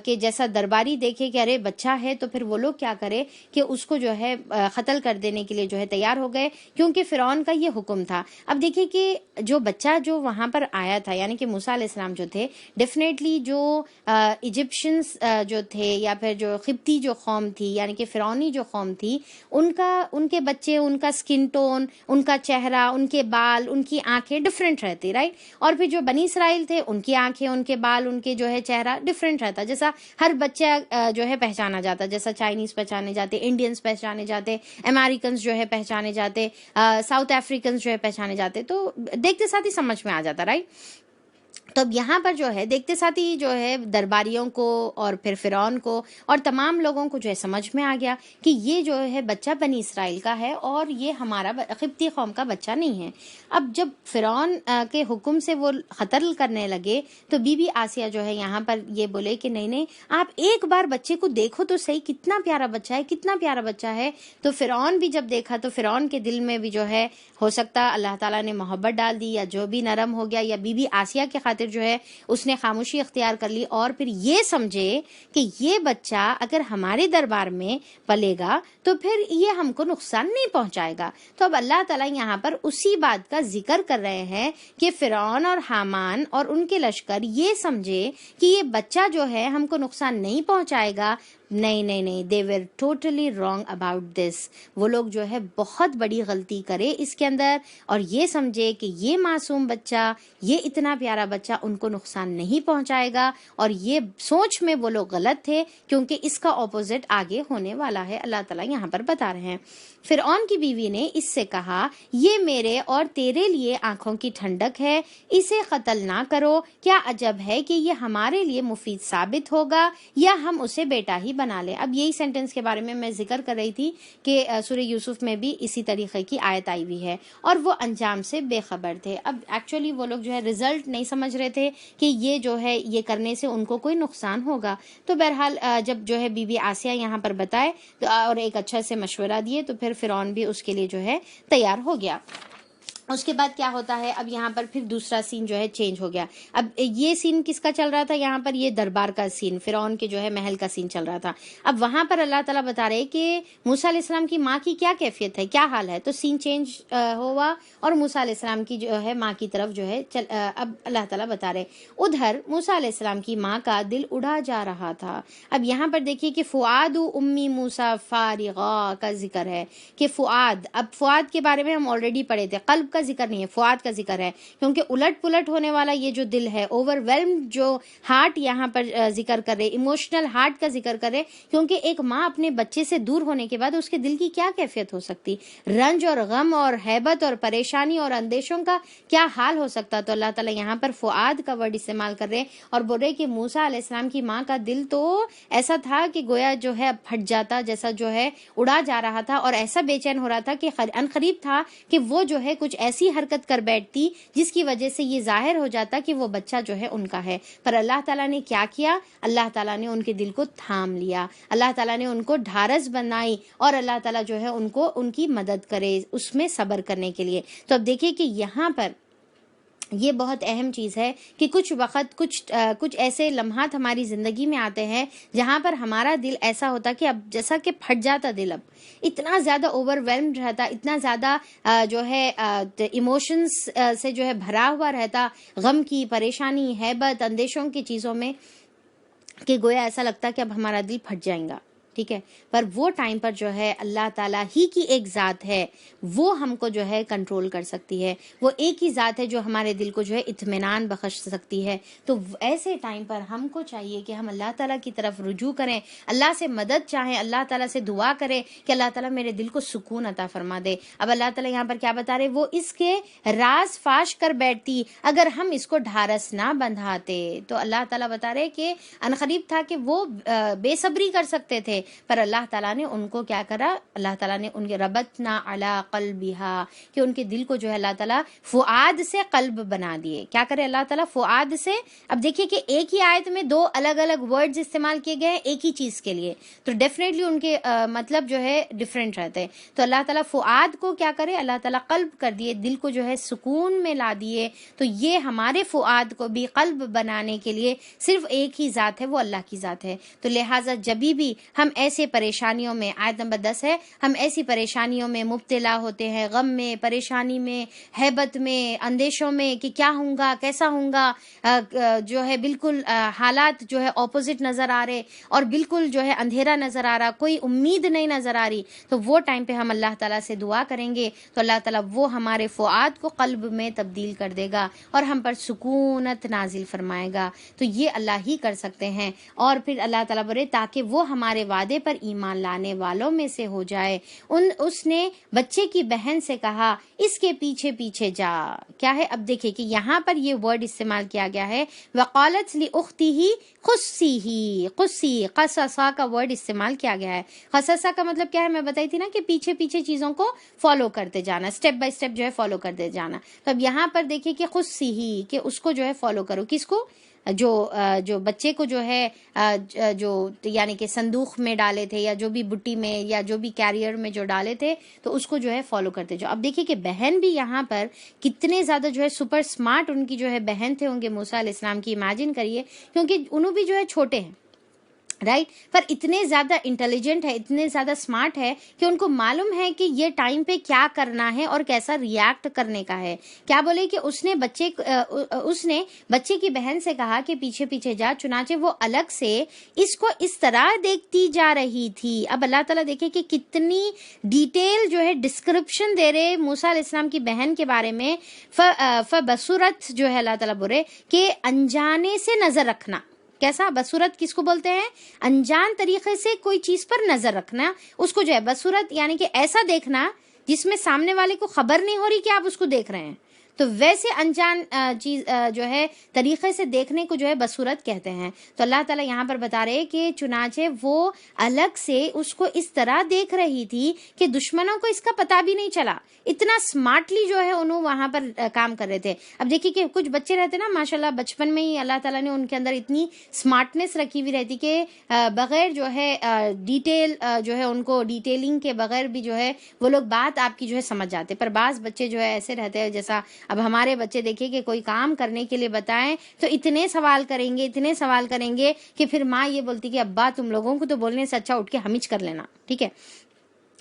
کے جیسا درباری دیکھے کہ ارے بچہ ہے، تو پھر وہ لوگ کیا کرے کہ اس کو جو ہے قتل کر دینے کے لیے جو ہے تیار ہو گئے، کیونکہ فرعون کا یہ حکم تھا۔ اب دیکھیں کہ جو بچہ جو وہاں پر آیا تھا یعنی کہ موسیٰ علیہ السلام جو تھے، ڈیفینیٹلی جو ایجپشنز جو تھے یا پھر جو قبطی جو قوم تھی یعنی کہ فرعونی جو قوم تھی، ان کے بچے، ان کا سکن ٹون، ان کا چہرہ، ان کے بال، ان کی آنکھیں ڈفرینٹ رہتی، رائٹ؟ اور پھر جو بنی اسرائیل تھے ان کی آنکھیں، ان کے بال، ان کے جو ہے چہرہ ڈفرینٹ رہتا، جیسا ہر بچہ جو ہے پہچانا جاتا، جیسا چائنیز پہچانے جاتے، انڈینز پہچانے جاتے، امریکنز جو ہے پہچانے جاتے، ساؤتھ افریکنز جو ہے پہچانے جاتے، تو دیکھتے ساتھ ہی سمجھ میں آ جاتا، رائٹ؟ تو اب یہاں پر جو ہے دیکھتے ساتھ ہی جو ہے درباریوں کو اور پھر فرعون کو اور تمام لوگوں کو جو ہے سمجھ میں آ گیا کہ یہ جو ہے بچہ بنی اسرائیل کا ہے اور یہ ہمارا قبطی قوم کا بچہ نہیں ہے۔ اب جب فرعون کے حکم سے وہ قتل کرنے لگے تو بی بی آسیہ جو ہے یہاں پر یہ بولے کہ نہیں آپ ایک بار بچے کو دیکھو تو صحیح، کتنا پیارا بچہ ہے، کتنا پیارا بچہ ہے۔ تو فرعون بھی جب دیکھا تو فرعون کے دل میں بھی جو ہے ہو سکتا اللہ تعالیٰ نے محبت ڈال دی یا جو بھی نرم ہو گیا، یا بی بی آسیہ کے خاطر جو ہے اس نے خاموشی اختیار کر لی اور پھر یہ سمجھے کہ یہ بچہ اگر ہمارے دربار میں پلے گا تو پھر یہ ہم کو نقصان نہیں پہنچائے گا۔ تو اب اللہ تعالیٰ یہاں پر اسی بات کا ذکر کر رہے ہیں کہ فرعون اور حامان اور ان کے لشکر یہ سمجھے کہ یہ بچہ جو ہے ہم کو نقصان نہیں پہنچائے گا۔ نہیں they were totally wrong about this۔ وہ لوگ جو ہے بہت بڑی غلطی کرے اس کے اندر اور یہ سمجھے کہ یہ معصوم بچہ، یہ اتنا پیارا بچہ ان کو نقصان نہیں پہنچائے گا، اور یہ سوچ میں وہ لوگ غلط تھے کیونکہ اس کا اپوزٹ آگے ہونے والا ہے، اللہ تعالیٰ یہاں پر بتا رہے ہیں۔ فرعون کی بیوی نے اس سے کہا یہ میرے اور تیرے لیے آنکھوں کی ٹھنڈک ہے، اسے قتل نہ کرو، کیا عجب ہے کہ یہ ہمارے لیے مفید ثابت ہوگا یا ہم اسے بیٹا ہی بنا لیں۔ اب یہی سینٹنس کے بارے میں ذکر کر رہی تھی کہ سورہ یوسف میں بھی اسی طریقے کی آیت آئی ہوئی ہے، اور وہ انجام سے بے خبر تھے۔ اب ایکچولی وہ لوگ جو ہے رزلٹ نہیں سمجھ رہے تھے کہ یہ جو ہے یہ کرنے سے ان کو کوئی نقصان ہوگا۔ تو بہرحال جب جو ہے بی بی آسیہ یہاں پر بتائے اور ایک اچھا سے مشورہ دیے تو پھر فرعون بھی اس کے لیے جو ہے تیار ہو گیا۔ اس کے بعد کیا ہوتا ہے، اب یہاں پر پھر دوسرا سین جو ہے چینج ہو گیا. اب یہ سین کس کا چل رہا تھا یہاں پر؟ یہ دربار کا سین، فرعون کے جو ہے محل کا سین چل رہا تھا. اب وہاں پر اللہ تعالیٰ بتا رہے کہ موسیٰ علیہ السلام کی ماں کی کیا کیفیت ہے، کیا حال ہے. تو سین چینج ہوا اور موسیٰ علیہ السلام کی جو ہے ماں کی طرف جو ہے اب اللہ تعالیٰ بتا رہے ادھر موسیٰ علیہ السلام کی ماں کا دل اڑا جا رہا تھا. اب یہاں پر دیکھیے کہ فؤاد امی موسیٰ فارغا کا ذکر ہے کہ فؤاد، اب فؤاد کے بارے میں ہم آلریڈی پڑھے تھے، قلب کا ذکر نہیں ہے، فؤاد کا ذکر ہے، کیونکہ الٹ پلٹ ہونے والا یہ جو دل ہے، اوور ویلمڈ جو ہارٹ یہاں پر ذکر کر رہے، ایموشنل ہارٹ کا ذکر کرے، کیونکہ ایک ماں اپنے بچے سے دور ہونے کے بعد اس کے دل کی کیا کیفیت ہو سکتی، رنج اور غم اور ہیبت اور پریشانی اور اندیشوں کا کیا حال ہو سکتا. تو اللہ تعالیٰ یہاں پر فؤاد کا ورڈ استعمال کر رہے اور بول رہے کہ موسیٰ علیہ السلام کی ماں کا دل تو ایسا تھا کہ گویا جو ہے پھٹ جاتا، جیسا جو ہے اڑا جا رہا تھا، اور ایسا بے چین ہو رہا تھا کہ عنقریب تھا کہ وہ جو ہے کچھ ایسی حرکت کر بیٹھتی جس کی وجہ سے یہ ظاہر ہو جاتا کہ وہ بچہ جو ہے ان کا ہے. پر اللہ تعالیٰ نے کیا کیا؟ اللہ تعالیٰ نے ان کے دل کو تھام لیا، اللہ تعالیٰ نے ان کو ڈھارس بنائی، اور اللہ تعالیٰ جو ہے ان کو ان کی مدد کرے اس میں صبر کرنے کے لیے. تو اب دیکھیے کہ یہاں پر یہ بہت اہم چیز ہے کہ کچھ وقت کچھ ایسے لمحات ہماری زندگی میں آتے ہیں جہاں پر ہمارا دل ایسا ہوتا کہ اب جیسا کہ پھٹ جاتا دل، اب اتنا زیادہ اوور ویلمڈ رہتا، اتنا زیادہ جو ہے ایموشنز سے جو ہے بھرا ہوا رہتا، غم کی، پریشانی، ہیبت، اندیشوں کی چیزوں میں، کہ گویا ایسا لگتا کہ اب ہمارا دل پھٹ جائے گا. ٹھیک ہے، پر وہ ٹائم پر جو ہے اللہ تعالیٰ ہی کی ایک ذات ہے، وہ ہم کو جو ہے کنٹرول کر سکتی ہے، وہ ایک ہی ذات ہے جو ہمارے دل کو جو ہے اطمینان بخش سکتی ہے. تو ایسے ٹائم پر ہم کو چاہیے کہ ہم اللہ تعالیٰ کی طرف رجوع کریں، اللہ سے مدد چاہیں، اللہ تعالیٰ سے دعا کریں کہ اللہ تعالیٰ میرے دل کو سکون عطا فرما دے. اب اللہ تعالیٰ یہاں پر کیا بتا رہے، وہ اس کے راز فاش کر بیٹھتی اگر ہم اس کو ڈھارس نہ بندھاتے. تو اللہ تعالیٰ بتا رہے کہ عنقریب تھا کہ وہ بے صبری کر سکتے تھے، پر اللہ تعالیٰ نے ان کو کیا کرا، اللہ تعالیٰ نے ان کے ربطنا علی قلبہا، کہ ان کے دل کو جو ہے اللہ تعالیٰ فؤاد سے قلب بنا دیے. کیا کرے اللہ تعالیٰ؟ فؤاد سے. اب دیکھیے کہ ایک ہی آیت میں دو الگ الگ ورڈز استعمال کیے گئے ایک ہی چیز کے لیے، تو ڈیفینیٹلی ان کے مطلب جو ہے ڈفرینٹ رہتے ہیں. تو اللہ تعالیٰ فؤاد کو کیا کرے، اللہ تعالیٰ قلب کر دیے، دل کو جو ہے سکون میں لا دیے. تو یہ ہمارے فؤاد کو بھی قلب بنانے کے لیے صرف ایک ہی ذات ہے، وہ اللہ کی ذات ہے. تو لہٰذا جبھی بھی ہم ایسے پریشانیوں میں، آیت نمبر 10 ہے، ہم ایسی پریشانیوں میں مبتلا ہوتے ہیں، غم میں، پریشانی میں، ہیبت میں، اندیشوں میں کہ کیا ہوں گا، کیسا ہوں گا، جو ہے بالکل حالات جو ہے اپوزٹ نظر آ رہے اور بالکل جو ہے اندھیرا نظر آ رہا، کوئی امید نہیں نظر آ رہی. تو وہ ٹائم پہ ہم اللہ تعالیٰ سے دعا کریں گے تو اللہ تعالیٰ وہ ہمارے فؤاد کو قلب میں تبدیل کر دے گا اور ہم پر سکونت نازل فرمائے گا. تو یہ اللہ ہی کر سکتے ہیں. اور پھر اللہ تعالیٰ بولے تاکہ وہ ہمارے وعدے پر ایمان لانے والوں میں سے ہو جائے. اس نے بچے کی بہن سے کہا اس کے پیچھے پیچھے جا. کیا ہے؟ اب دیکھیں کہ یہاں پر یہ ورڈ استعمال کیا گیا ہے وقالت لأختہ قصیہ، قصی، قصصا کا ورڈ استعمال کیا گیا ہے. قصصا کا مطلب کیا ہے میں بتائی تھی نا کہ پیچھے پیچھے چیزوں کو فالو کرتے جانا، سٹیپ بائی سٹیپ جو ہے فالو کرتے جانا. تو اب یہاں پر دیکھیں کہ قصیہ، کہ اس کو جو ہے فالو کرو. کس کو؟ جو بچے کو جو ہے جو یعنی کہ صندوق میں ڈالے تھے یا جو بھی بٹی میں یا جو بھی کیریئر میں جو ڈالے تھے تو اس کو جو ہے فالو کرتے جاؤ. اب دیکھیے کہ بہن بھی یہاں پر کتنے زیادہ جو ہے سپر سمارٹ ان کی جو ہے بہن تھے ان کے موسیٰ علیہ السلام کی. امیجن کریے، کیونکہ انہوں بھی جو ہے چھوٹے ہیں رائٹ، پر اتنے زیادہ انٹیلیجنٹ ہے، اتنے زیادہ سمارٹ ہے کہ ان کو معلوم ہے کہ یہ ٹائم پہ کیا کرنا ہے اور کیسا ریاکٹ کرنے کا ہے. کیا بولے کہ اس نے بچے کی بہن سے کہا کہ پیچھے پیچھے جا. چنانچہ وہ الگ سے اس کو اس طرح دیکھتی جا رہی تھی. اب اللہ تعالیٰ دیکھے کہ کتنی ڈیٹیل جو ہے ڈسکرپشن دے رہے موسیٰ علیہ السلام کی بہن کے بارے میں. فبصرت جو ہے اللہ تعالیٰ بول رہے کہ انجانے سے نظر رکھنا. کیسا؟ بصورت کس کو بولتے ہیں؟ انجان طریقے سے کوئی چیز پر نظر رکھنا، اس کو جو ہے بصورت یعنی کہ ایسا دیکھنا جس میں سامنے والے کو خبر نہیں ہو رہی کہ آپ اس کو دیکھ رہے ہیں. تو ویسے انجان چیز جو ہے طریقے سے دیکھنے کو جو ہے بصورت کہتے ہیں. تو اللہ تعالیٰ یہاں پر بتا رہے کہ چنانچہ وہ الگ سے اس کو اس طرح دیکھ رہی تھی کہ دشمنوں کو اس کا پتہ بھی نہیں چلا. اتنا اسمارٹلی جو ہے انہوں وہاں پر کام کر رہے تھے. اب دیکھیے کہ کچھ بچے رہتے نا ماشاءاللہ بچپن میں ہی اللہ تعالیٰ نے ان کے اندر اتنی اسمارٹنیس رکھی ہوئی رہتی کہ بغیر جو ہے ڈیٹیل جو ہے ان کو ڈیٹیلنگ کے بغیر بھی جو ہے وہ لوگ بات آپ کی جو ہے سمجھ جاتے. پر بعض بچے جو ہے ایسے رہتے ہیں جیسا اب ہمارے بچے دیکھیں کہ کوئی کام کرنے کے لیے بتائیں تو اتنے سوال کریں گے کہ پھر ماں یہ بولتی کہ ابا تم لوگوں کو تو بولنے سے اچھا اٹھ کے ہمچ کر لینا. ٹھیک ہے.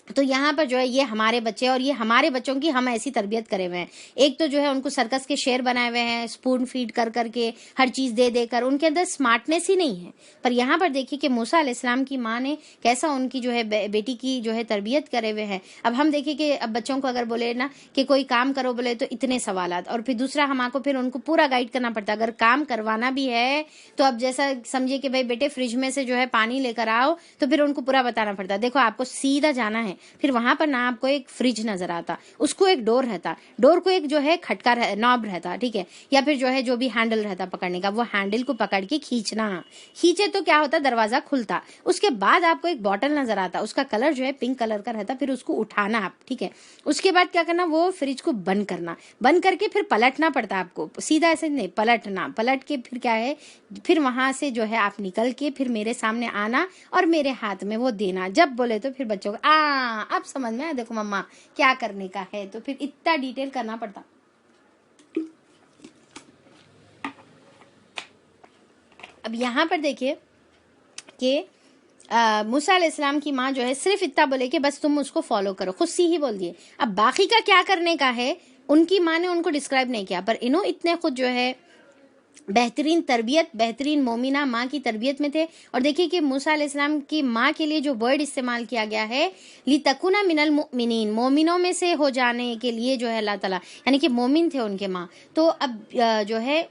تو یہاں پر جو ہے یہ ہمارے بچے اور یہ ہمارے بچوں کی ہم ایسی تربیت کرے ہوئے ہیں. ایک تو جو ہے ان کو سرکس کے شیر بنائے ہوئے ہیں, اسپون فیڈ کر کر کے ہر چیز دے دے کر, ان کے اندر اسمارٹنیس ہی نہیں ہے. پر یہاں پر دیکھیے کہ موسیٰ علیہ السلام کی ماں نے کیسا ان کی جو ہے بیٹی کی جو ہے تربیت کرے ہوئے ہیں. اب ہم دیکھیں کہ اب بچوں کو اگر بولے نا کہ کوئی کام کرو بولے تو اتنے سوالات, اور پھر دوسرا ہمارے کو پھر ان کو پورا گائیڈ کرنا پڑتا ہے. اگر کام کروانا بھی ہے تو اب جیسا سمجھے کہ بھائی بیٹے فریج میں سے جو ہے پانی لے کر آؤ, تو پھر ان کو پورا بتانا پڑتا ہے. دیکھو آپ کو سیدھا جانا ہے, پھر وہاں پر آپ کو ایک فریج نظر آتا, اس کو ایک ڈور رہتا, ڈور کو ایک جو ہے کھٹکا نوب رہتا. ٹھیک ہے. یا پھر جو ہے جو بھی ہینڈل رہتا پکڑنے کا, وہ ہینڈل کو پکڑ کے کھینچے تو کیا ہوتا, دروازہ کھلتا. اس کے بعد آپ کو ایک بوٹل نظر آتا, اس کا کلر جو ہے پنک کلر کا رہتا. پھر اس کو اٹھانا آپ. ٹھیک ہے. اس کے بعد کیا کرنا, وہ فریج کو بند کرنا, بند کر کے پھر پلٹنا پڑتا آپ کو. سیدھا ایسے نہیں, پلٹنا, پلٹ کے پھر کیا ہے, پھر وہاں سے جو ہے آپ نکل کے پھر میرے سامنے آنا اور میرے ہاتھ میں وہ دینا. جب بولے تو پھر بچوں کو اب سمجھ میں دیکھو مما کیا کرنے کا ہے, تو پھر اتنا ڈیٹیل کرنا پڑتا. اب یہاں پر دیکھیے کہ موسیٰ علیہ السلام کی ماں جو ہے صرف اتنا بولے کہ بس تم اس کو فالو کرو, خود سی ہی بول دیے. اب باقی کا کیا کرنے کا ہے ان کی ماں نے ان کو ڈسکرائب نہیں کیا, پر انہوں اتنے خود جو ہے بہترین تربیت, بہترین مومنہ ماں کی تربیت میں تھے. اور دیکھیے کہ موسیٰ علیہ السلام کی ماں کے لیے جو ورڈ استعمال کیا گیا ہے, لِتَكُونَ مِنَ الْمُؤْمِنِينَ, مومنوں میں سے ہو جانے کے لیے جو ہے اللہ تعالیٰ, یعنی کہ مومن تھے ان کے ماں. تو اب جو ہے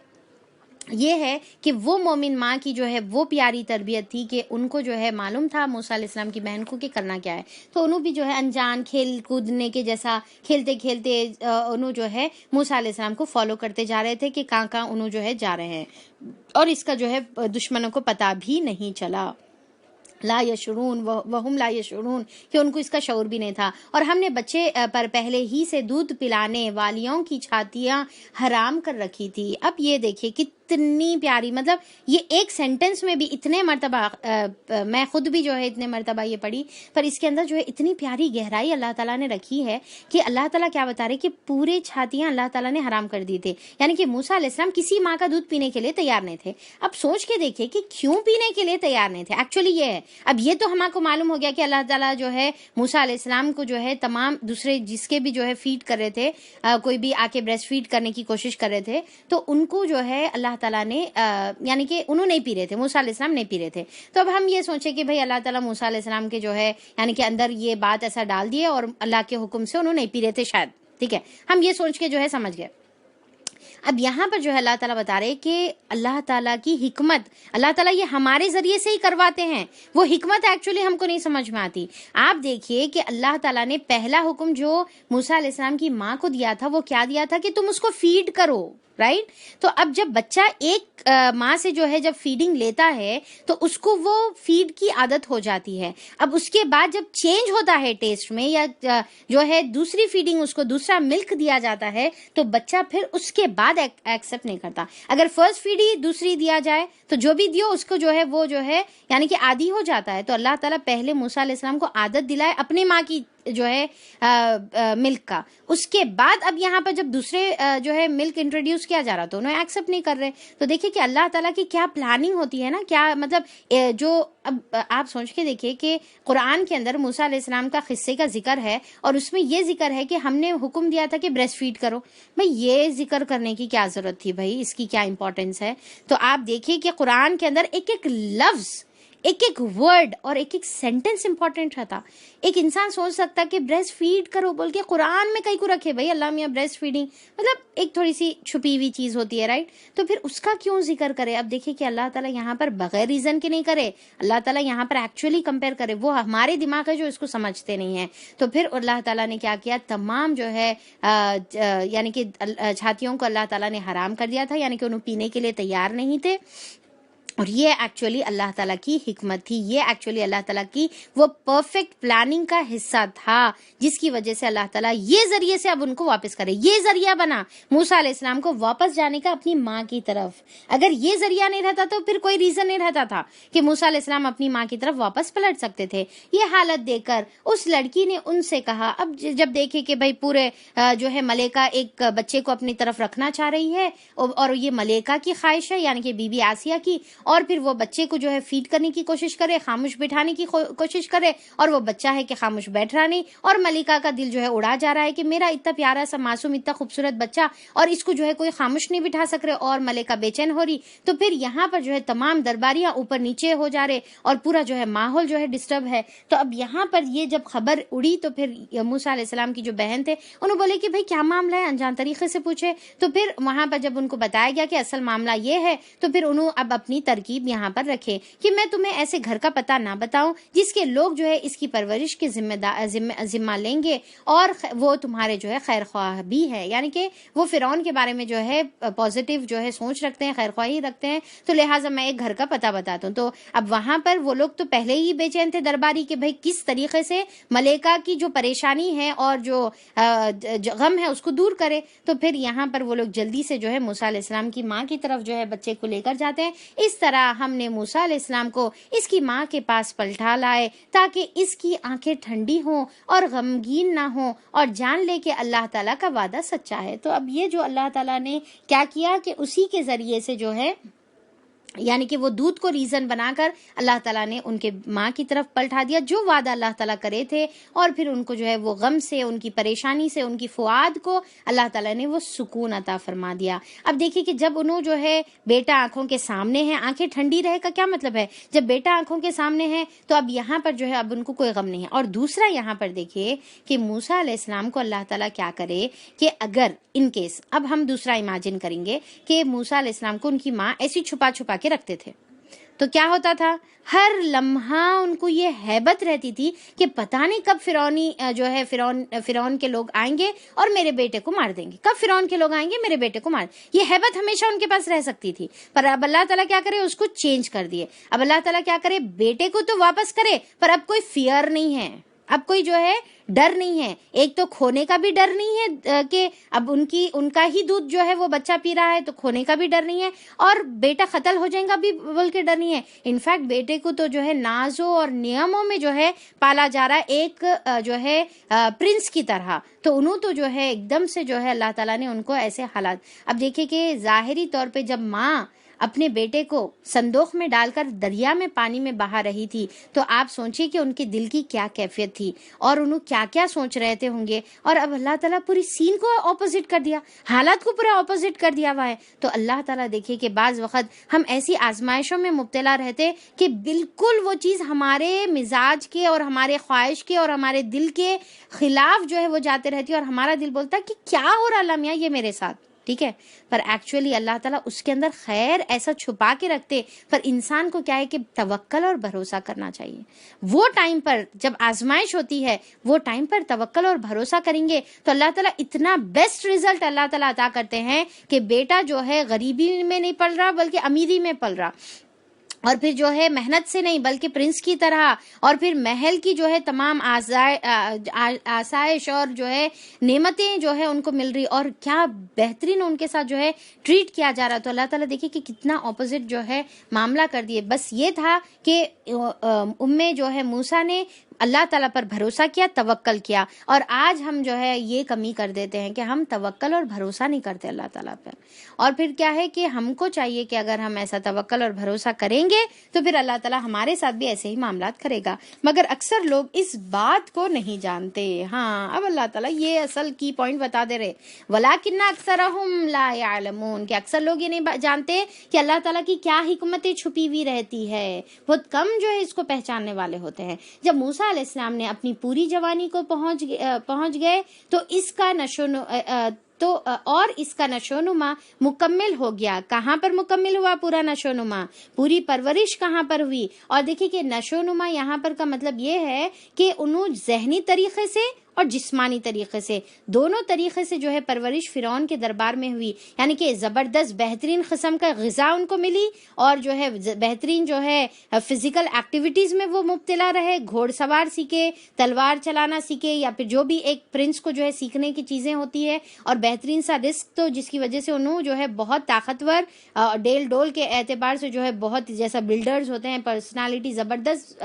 یہ ہے کہ وہ مومن ماں کی جو ہے وہ پیاری تربیت تھی کہ ان کو جو ہے معلوم تھا موسیٰ علیہ السلام کی بہن کو کہ کرنا کیا ہے. تو انہوں بھی جو ہے انجان کھیل کودنے کے جیسا کھیلتے کھیلتے انہوں جو ہے موسیٰ علیہ السلام کو فالو کرتے جا رہے تھے کہ کہاں انہوں جو ہے جا رہے ہیں, اور اس کا جو ہے دشمنوں کو پتہ بھی نہیں چلا. لا یشعرون وہم لا یشعرون, کہ ان کو اس کا شعور بھی نہیں تھا. اور ہم نے بچے پر پہلے ہی سے دودھ پلانے والیوں کی چھاتیاں حرام کر رکھی تھی. اب یہ دیکھیے کتنی پیاری, مطلب یہ ایک سینٹنس میں بھی اتنے مرتبہ میں خود بھی جو ہے اتنے مرتبہ یہ پڑھی, پر اس کے اندر جو ہے اتنی پیاری گہرائی اللہ تعالیٰ نے رکھی ہے کہ اللہ تعالیٰ کیا بتا رہے کہ پورے چھاتیاں اللہ تعالیٰ نے حرام کر دی تھے. یعنی کہ موسیٰ علیہ السلام کسی ماں کا دودھ پینے کے لیے تیار نہیں تھے. اب سوچ کے دیکھیے کہ کیوں پینے کے لیے تیار نہیں تھے. ایکچولی یہ ہے, اب یہ تو ہمارے کو معلوم ہو گیا کہ اللہ تعالیٰ جو ہے موسیٰ علیہ السلام کو جو ہے تمام دوسرے جس کے بھی جو ہے فیڈ کر رہے تھے, کوئی بھی آ کے بریسٹ فیڈ کرنے کی کوشش کر رہے تھے, تو ان کو جو ہے اللہ تعالیٰ نے یعنی کہ انہوں نہیں پی رہے تھے, موسیٰ علیہ السلام نہیں پی رہے تھے. تو اب ہم یہ سوچیں کہ بھئی اللہ تعالیٰ موسیٰ علیہ السلام کے جو ہے یعنی کہ اندر یہ بات ایسا ڈال دیے اور اللہ کے حکم سے انہوں نہیں پی رہے تھے شاید. ٹھیک ہے, ہم یہ سوچ کے جو ہے سمجھ گئے. اب یہاں پر جو ہے اللہ تعالیٰ بتا رہے کہ اللہ تعالیٰ کی حکمت, اللہ تعالیٰ یہ ہمارے ذریعے سے ہی کرواتے ہیں. وہ حکمت ایکچولی ہم کو نہیں سمجھ میں آتی. آپ دیکھیے کہ اللہ تعالیٰ نے پہلا حکم جو موسیٰ علیہ السلام کی ماں کو دیا تھا وہ کیا دیا تھا کہ تم اس کو فیڈ کرو, رائٹ. تو اب جب بچہ ایک ماں سے جو ہے جب فیڈنگ لیتا ہے تو اس کو وہ فیڈ کی عادت ہو جاتی ہے. اب اس کے بعد جب چینج ہوتا ہے ٹیسٹ میں یا جو ہے دوسری فیڈنگ اس کو دوسرا ملک دیا جاتا ہے تو بچہ پھر اس کے بعد ایکسیپٹ نہیں کرتا. اگر فرسٹ فیڈ ہی دوسری دیا جائے تو جو بھی دیو اس کو جو ہے وہ جو ہے یعنی کہ عادی ہو جاتا ہے. تو اللہ تعالیٰ پہلے موسیٰ علیہ السلام کو عادت دلائے اپنی ماں کی جو ہے ملک کا. اس کے بعد اب یہاں پر جب دوسرے جو ہے ملک انٹروڈیوس کیا جا رہا تو انہیں ایکسیپٹ نہیں کر رہے. تو دیکھیے کہ اللہ تعالیٰ کی کیا پلاننگ ہوتی ہے نا, کیا مطلب جو اب آپ سوچ کے دیکھیے کہ قرآن کے اندر موسیٰ علیہ السلام کا قصے کا ذکر ہے اور اس میں یہ ذکر ہے کہ ہم نے حکم دیا تھا کہ بریسٹ فیڈ کرو. بھائی یہ ذکر کرنے کی کیا ضرورت تھی, بھائی اس کی کیا امپورٹنس ہے. تو آپ دیکھیے کہ قرآن کے اندر ایک ایک لفظ ایک ایک ورڈ اور ایک ایک سینٹنس امپورٹنٹ رہتا. ایک انسان سوچ سکتا کہ بریسٹ فیڈ کرو بول کے قرآن میں کہیں کو رکھے بھائی اللہ میاں بریسٹ فیڈنگ مطلب ایک تھوڑی سی چھپی ہوئی چیز ہوتی ہے رائٹ, تو پھر اس کا کیوں ذکر کرے. اب دیکھیں کہ اللہ تعالیٰ یہاں پر بغیر ریزن کے نہیں کرے, اللہ تعالیٰ یہاں پر ایکچولی کمپیئر کرے. وہ ہمارے دماغ ہے جو اس کو سمجھتے نہیں ہیں. تو پھر اللہ تعالیٰ نے کیا کیا, تمام جو ہے یعنی کہ چھاتیوں کو اللہ تعالیٰ نے حرام کر دیا تھا, یعنی کہ انہوں پینے کے لیے تیار نہیں تھے. اور یہ ایکچولی اللہ تعالیٰ کی حکمت تھی, یہ ایکچولی اللہ تعالیٰ کی وہ پرفیکٹ پلاننگ کا حصہ تھا, جس کی وجہ سے اللہ تعالیٰ یہ ذریعے سے اب ان کو واپس کرے. یہ ذریعہ بنا موسیٰ علیہ السلام کو واپس جانے کا اپنی ماں کی طرف. اگر یہ ذریعہ نہیں رہتا تو پھر کوئی ریزن نہیں رہتا تھا کہ موسیٰ علیہ السلام اپنی ماں کی طرف واپس پلٹ سکتے تھے. یہ حالت دیکھ کر اس لڑکی نے ان سے کہا, اب جب دیکھے کہ بھائی پورے جو ہے ملیکہ ایک بچے کو اپنی طرف رکھنا چاہ رہی ہے اور یہ ملیکہ کی خواہش ہے, یعنی کہ بی بی آسیہ کی, اور پھر وہ بچے کو جو ہے فیڈ کرنے کی کوشش کرے, خاموش بٹھانے کی کوشش کرے, اور وہ بچہ ہے کہ خاموش بیٹھ رہا نہیں, اور ملکہ کا دل جو ہے اڑا جا رہا ہے کہ میرا اتنا پیارا سا معصوم اتنا خوبصورت بچہ, اور اس کو جو ہے کوئی خاموش نہیں بٹھا سک رہے, اور ملکہ بے چین ہو رہی. تو پھر یہاں پر جو ہے تمام درباریاں اوپر نیچے ہو جا رہے, اور پورا جو ہے ماحول جو ہے ڈسٹرب ہے. تو اب یہاں پر یہ جب خبر اڑی تو پھر موسیٰ علیہ السلام کی جو بہن تھے انہوں بولے کہ بھائی کیا معاملہ ہے, انجان طریقے سے پوچھے. تو پھر وہاں پر جب ان کو بتایا گیا کہ اصل معاملہ یہ ہے, تو پھر انہوں اب اپنی ترکیب یہاں پر رکھے کہ میں تمہیں ایسے گھر کا پتہ نہ بتاؤں جس کے لوگ جو ہے اس کی پرورش کے ذمہ لیں گے, اور وہ تمہارے جو ہے خیر خواہ بھی ہے, یعنی کہ وہ فرعون کے بارے میں جو ہے پازیٹیو جو ہے سوچ رکھتے ہیں, خیر خواہی رکھتے ہیں, تو لہٰذا میں ایک گھر کا پتہ بتاتا ہوں. تو اب وہاں پر وہ لوگ تو پہلے ہی بے چین تھے درباری کہ بھائی کس طریقے سے ملیکہ کی جو پریشانی ہے اور جو غم ہے اس کو دور کرے. تو پھر یہاں پر وہ لوگ جلدی سے جو ہے موسیٰ علیہ السلام کی ماں کی طرف جو ہے بچے کو لے کر جاتے ہیں. اس طرح ہم نے موسیٰ علیہ السلام کو اس کی ماں کے پاس پلٹا لائے تاکہ اس کی آنکھیں ٹھنڈی ہوں اور غمگین نہ ہوں, اور جان لے کہ اللہ تعالیٰ کا وعدہ سچا ہے. تو اب یہ جو اللہ تعالیٰ نے کیا کیا کہ اسی کے ذریعے سے جو ہے یعنی کہ وہ دودھ کو ریزن بنا کر اللہ تعالیٰ نے ان کے ماں کی طرف پلٹا دیا جو وعدہ اللہ تعالیٰ کرے تھے, اور پھر ان کو جو ہے وہ غم سے, ان کی پریشانی سے, ان کی فؤاد کو اللہ تعالیٰ نے وہ سکون عطا فرما دیا. اب دیکھیے کہ جب انہوں جو ہے بیٹا آنکھوں کے سامنے ہے, آنکھیں ٹھنڈی رہے کا کیا مطلب ہے, جب بیٹا آنکھوں کے سامنے ہے تو اب یہاں پر جو ہے اب ان کو کوئی غم نہیں ہے. اور دوسرا یہاں پر دیکھیے کہ موسیٰ علیہ السلام کو اللہ تعالیٰ کیا کرے کہ اگر ان کیس اب ہم دوسرا امیجن کریں گے کہ موسیٰ علیہ السلام کو ان کی ماں ایسی چھپا چھپا کے رکھتے تھے, تو کیا ہوتا تھا, ہر لمحہ ان کو یہ ہیبت رہتی تھی کہ پتہ نہیں کب فرعون کے لوگ آئیں گے اور میرے بیٹے کو مار دیں گے, کب فرعون کے لوگ آئیں گے میرے بیٹے کو مار. یہ ہیبت ہمیشہ ان کے پاس رہ سکتی تھی, پر اب اللہ تعالیٰ کیا کرے اس کو چینج کر دیے. اب اللہ تعالیٰ کیا کرے, بیٹے کو تو واپس کرے پر اب کوئی فیئر نہیں ہے, اب کوئی جو ہے ڈر نہیں ہے. ایک تو کھونے کا بھی ڈر نہیں ہے کہ اب ان کا ہی دودھ جو ہے وہ بچہ پی رہا ہے, تو کھونے کا بھی ڈر نہیں ہے, اور بیٹا قتل ہو جائے گا بھی بول کے ڈر نہیں ہے. انفیکٹ بیٹے کو تو جو ہے نازوں اور نیاموں میں جو ہے پالا جا رہا ہے, ایک جو ہے پرنس کی طرح. تو انہوں تو جو ہے ایک دم سے جو ہے اللہ تعالیٰ نے ان کو ایسے حالات. اب دیکھیں کہ ظاہری طور پہ جب ماں اپنے بیٹے کو صندوق میں ڈال کر دریا میں پانی میں بہا رہی تھی, تو آپ سوچیے کہ ان کے دل کی کیا کیفیت تھی اور انہوں کیا کیا سوچ رہے تھے ہوں گے. اور اب اللہ تعالیٰ پوری سین کو اپوزٹ کر دیا, حالات کو پورا اپوزٹ کر دیا ہوا ہے. تو اللہ تعالیٰ دیکھیے کہ بعض وقت ہم ایسی آزمائشوں میں مبتلا رہتے کہ بالکل وہ چیز ہمارے مزاج کے اور ہمارے خواہش کے اور ہمارے دل کے خلاف جو ہے وہ جاتے رہتی, اور ہمارا دل بولتا کہ کیا ہو رہا اللہ میاں یہ میرے ساتھ, ٹھیک ہے. پر ایکچولی اللہ تعالیٰ اس کے اندر خیر ایسا چھپا کے رکھتے. پر انسان کو کیا ہے کہ توکل اور بھروسہ کرنا چاہیے. وہ ٹائم پر جب آزمائش ہوتی ہے وہ ٹائم پر توکل اور بھروسہ کریں گے تو اللہ تعالیٰ اتنا بیسٹ رزلٹ اللہ تعالیٰ عطا کرتے ہیں کہ بیٹا جو ہے غریبی میں نہیں پل رہا بلکہ امیری میں پل رہا, اور پھر جو ہے محنت سے نہیں بلکہ پرنس کی طرح, اور پھر محل کی جو ہے تمام آسائش اور جو ہے نعمتیں جو ہے ان کو مل رہی, اور کیا بہترین ان کے ساتھ جو ہے ٹریٹ کیا جا رہا. تو اللہ تعالیٰ دیکھیے کہ کتنا اپوزٹ جو ہے معاملہ کر دیے. بس یہ تھا کہ جو ہے موسیٰ نے اللہ تعالیٰ پر بھروسہ کیا، توکل کیا. اور آج ہم جو ہے یہ کمی کر دیتے ہیں کہ ہم توکل اور بھروسہ نہیں کرتے اللہ تعالیٰ پہ. اور پھر کیا ہے کہ ہم کو چاہیے کہ اگر ہم ایسا توکل اور بھروسہ کریں گے تو پھر اللہ تعالیٰ ہمارے ساتھ بھی ایسے ہی معاملات کرے گا. مگر اکثر لوگ اس بات کو نہیں جانتے. ہاں، اب اللہ تعالیٰ یہ اصل کی پوائنٹ بتا دے رہے، وَلَٰكِنَّ أَكْثَرَهُمْ لَا يَعْلَمُونَ، کہ اکثر لوگ یہ نہیں جانتے کہ اللہ تعالیٰ کی کیا حکمتیں چھپی ہوئی رہتی ہے. بہت کم جو ہے اس کو پہچاننے والے ہوتے ہیں. جب موسیٰ علیہ السلام نے اپنی پوری جوانی کو پہنچ گئے تو اس کا نشو نما مکمل ہو گیا. کہاں پر مکمل ہوا پورا نشو نما؟ پوری پرورش کہاں پر ہوئی؟ اور دیکھیں کہ نشو نما یہاں پر کا مطلب یہ ہے کہ انہوں ذہنی طریقے سے اور جسمانی طریقے سے، دونوں طریقے سے جو ہے پرورش فرعون کے دربار میں ہوئی. یعنی کہ زبردست بہترین قسم کا غذا ان کو ملی، اور جو ہے بہترین جو ہے فزیکل ایکٹیویٹیز میں وہ مبتلا رہے، گھوڑ سوار سیکھے، تلوار چلانا سیکھے، یا پھر جو بھی ایک پرنس کو جو ہے سیکھنے کی چیزیں ہوتی ہے، اور بہترین سا رزق تو جس کی وجہ سے انہوں جو ہے بہت طاقتور ڈیل ڈول کے اعتبار سے جو ہے بہت جیسا بلڈرز ہوتے ہیں، پرسنالٹی زبردست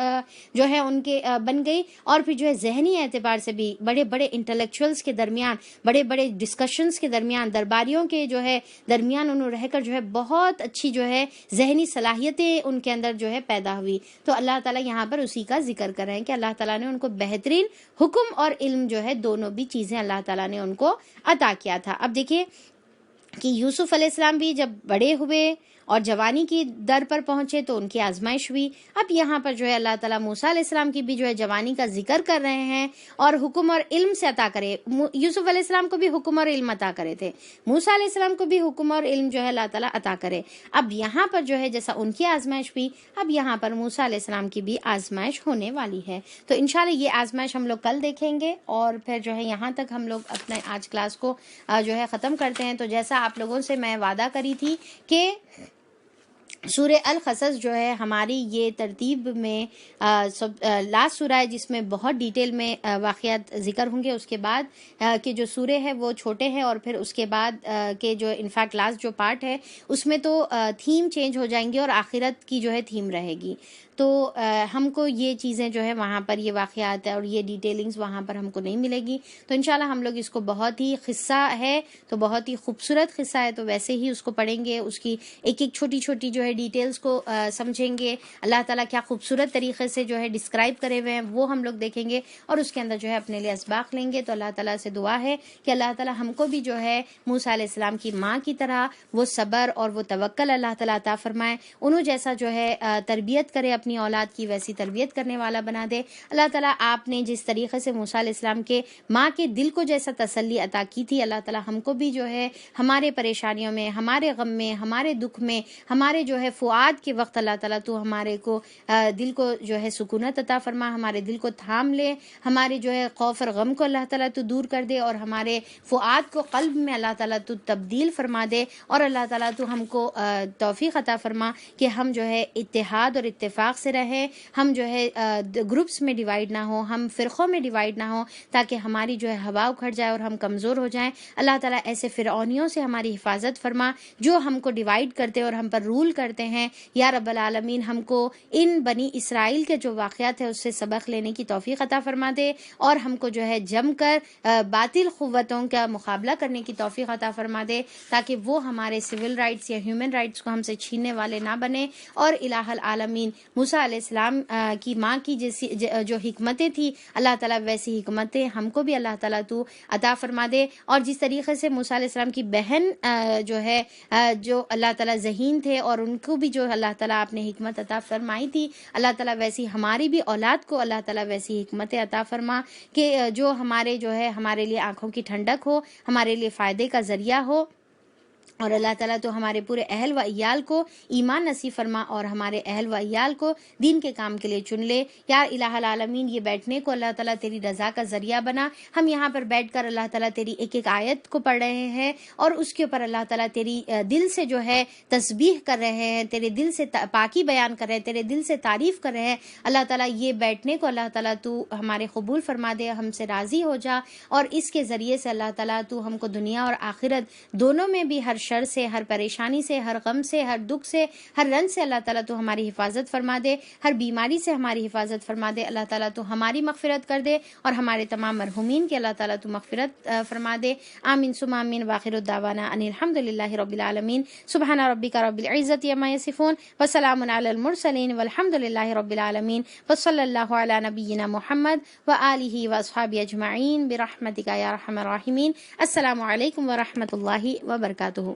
جو ہے ان کے بن گئی. اور پھر جو ہے ذہنی اعتبار سے بھی بڑے بڑے انٹلیکچوئلس کے درمیان، بڑے بڑے ڈسکشنز کے درمیان، درباریوں کے جو ہے درمیان انہوں رہ کر جو ہے بہت اچھی جو ہے ذہنی صلاحیتیں ان کے اندر جو ہے پیدا ہوئی. تو اللہ تعالیٰ یہاں پر اسی کا ذکر کر رہے ہیں کہ اللہ تعالیٰ نے ان کو بہترین حکم اور علم جو ہے دونوں بھی چیزیں اللہ تعالیٰ نے ان کو عطا کیا تھا. اب دیکھیے کہ یوسف علیہ السلام بھی جب بڑے ہوئے اور جوانی کی در پر پہنچے تو ان کی آزمائش ہوئی. اب یہاں پر جو ہے اللہ تعالیٰ موسیٰ علیہ السلام کی بھی جو ہے جوانی کا ذکر کر رہے ہیں اور حکم اور علم سے عطا کرے. یوسف علیہ السلام کو بھی حکم اور علم عطا کرے تھے، موسیٰ علیہ السلام کو بھی حکم اور علم جو ہے اللہ تعالیٰ عطا کرے. اب یہاں پر جو ہے جیسا ان کی آزمائش ہوئی، اب یہاں پر موسیٰ علیہ السلام کی بھی آزمائش ہونے والی ہے. تو انشاءاللہ یہ آزمائش ہم لوگ کل دیکھیں گے، اور پھر جو ہے یہاں تک ہم لوگ اپنے آج کلاس کو جو ہے ختم کرتے ہیں. تو جیسا آپ لوگوں سے میں وعدہ کری تھی کہ سورہ القصص جو ہے ہماری یہ ترتیب میں لاسٹ سورہ ہے جس میں بہت ڈیٹیل میں واقعات ذکر ہوں گے. اس کے بعد کہ جو سورے ہیں وہ چھوٹے ہیں، اور پھر اس کے بعد کہ جو انفیکٹ لاسٹ جو پارٹ ہے اس میں تو تھیم چینج ہو جائیں گے اور آخرت کی جو ہے تھیم رہے گی. تو ہم کو یہ چیزیں جو ہے وہاں پر یہ واقعات اور یہ ڈیٹیلنگز وہاں پر ہم کو نہیں ملے گی. تو انشاءاللہ ہم لوگ اس کو بہت ہی قصہ ہے تو بہت ہی خوبصورت قصہ ہے تو ویسے ہی اس کو پڑھیں گے، اس کی ایک ایک چھوٹی چھوٹی جو ہے ڈیٹیلز کو سمجھیں گے. اللہ تعالیٰ کیا خوبصورت طریقے سے جو ہے ڈسکرائب کرے ہوئے ہیں وہ ہم لوگ دیکھیں گے، اور اس کے اندر جو ہے اپنے لیے اسباق لیں گے. تو اللہ تعالیٰ سے دعا ہے کہ اللہ تعالیٰ ہم کو بھی جو ہے موسیٰ علیہ السلام کی ماں کی طرح وہ صبر اور وہ توکل اللہ تعالیٰ عطا فرمائے، انہوں جیسا جو ہے تربیت کرے، اپنی اولاد کی ویسی تربیت کرنے والا بنا دے. اللہ تعالیٰ آپ نے جس طریقے سے موسیٰ علیہ السلام کے ماں کے دل کو جیسا تسلی عطا کی تھی، اللہ تعالیٰ ہم کو بھی جو ہے ہمارے پریشانیوں میں، ہمارے غم میں، ہمارے دکھ میں، ہمارے جو ہے فؤاد کے وقت اللہ تعالیٰ تو ہمارے کو دل کو جو ہے سکونت عطا فرما، ہمارے دل کو تھام لے، ہمارے جو ہے خوف اور غم کو اللہ تعالیٰ تو دور کر دے، اور ہمارے فؤاد کو قلب میں اللہ تعالیٰ تو تبدیل فرما دے. اور اللہ تعالیٰ تو ہم کو توفیق عطا فرما کہ ہم جو ہے اتحاد اور اتفاق سے رہیں، ہم جو ہے گروپس میں ڈیوائیڈ نہ ہوں، ہم فرقوں میں ڈیوائیڈ نہ ہوں، تاکہ ہماری جو ہے ہوا اکھڑ جائے اور ہم کمزور ہو جائیں. اللہ تعالیٰ ایسے فرعونیوں سے ہماری حفاظت فرما جو ہم کو ڈیوائیڈ کرتے اور ہم پر رول کرتے ہیں. یا رب العالمین ہم کو ان بنی اسرائیل کے جو واقعات ہیں اس سے سبق لینے کی توفیق عطا فرما دے، اور ہم کو جو ہے جم کر باطل قوتوں کا مقابلہ کرنے کی توفیق عطا فرما دے، تاکہ وہ ہمارے سول رائٹس یا ہیومن رائٹس کو ہم سے چھیننے والے نہ بنے. اور الہ العالمین موسیٰ علیہ السلام کی ماں کی جیسی جو حکمتیں تھی اللہ تعالیٰ ویسی حکمتیں ہم کو بھی اللہ تعالیٰ تو عطا فرما دے. اور جس طریقے سے موسیٰ علیہ السلام کی بہن جو ہے جو اللہ تعالیٰ ذہین تھے اور ان کو بھی جو اللہ تعالیٰ آپ نے حکمت عطا فرمائی تھی، اللہ تعالیٰ ویسی ہماری بھی اولاد کو اللہ تعالیٰ ویسی حکمت عطا فرما کہ جو ہمارے جو ہے ہمارے لیے آنکھوں کی ٹھنڈک ہو، ہمارے لیے فائدے کا ذریعہ ہو. اور اللہ تعالیٰ تو ہمارے پورے اہل و عیال کو ایمان نصیب فرما اور ہمارے اہل و عیال کو دین کے کام کے لیے چن لے. یا الہ العالمین یہ بیٹھنے کو اللہ تعالیٰ تیری رضا کا ذریعہ بنا. ہم یہاں پر بیٹھ کر اللہ تعالیٰ تیری ایک ایک آیت کو پڑھ رہے ہیں اور اس کے اوپر اللہ تعالیٰ تیری دل سے جو ہے تسبیح کر رہے ہیں، تیرے دل سے پاکی بیان کر رہے ہیں، تیرے دل سے تعریف کر رہے ہیں. اللہ تعالیٰ یہ بیٹھنے کو اللہ تعالیٰ تو ہمارے قبول فرما دے، ہم سے راضی ہو جا، اور اس کے ذریعے سے اللہ تعالیٰ تو ہم کو دنیا اور آخرت دونوں میں بھی ہر شر سے، ہر پریشانی سے، ہر غم سے، ہر دکھ سے، ہر رنج سے اللہ تعالیٰ تو ہماری حفاظت فرما دے، ہر بیماری سے ہماری حفاظت فرما دے اللہ تعالیٰ تو ہماری مغفرت کر دے، اور ہمارے تمام مرحومین کے اللہ تعالیٰ تو مغفرت فرما دے۔ آمین ثم آمین، وآخر دعوانا ان الحمد للہ رب العالمین۔ سبحان ربک رب العزت عما یصفون وسلام علی المرسلین والحمد للہ رب العالمین، وصلی اللہ علی نبینا محمد وآلہ واصحابہ اجمعین برحمتک یا ارحم الراحمین۔ السلام علیکم ورحمۃ اللہ وبرکاتہ۔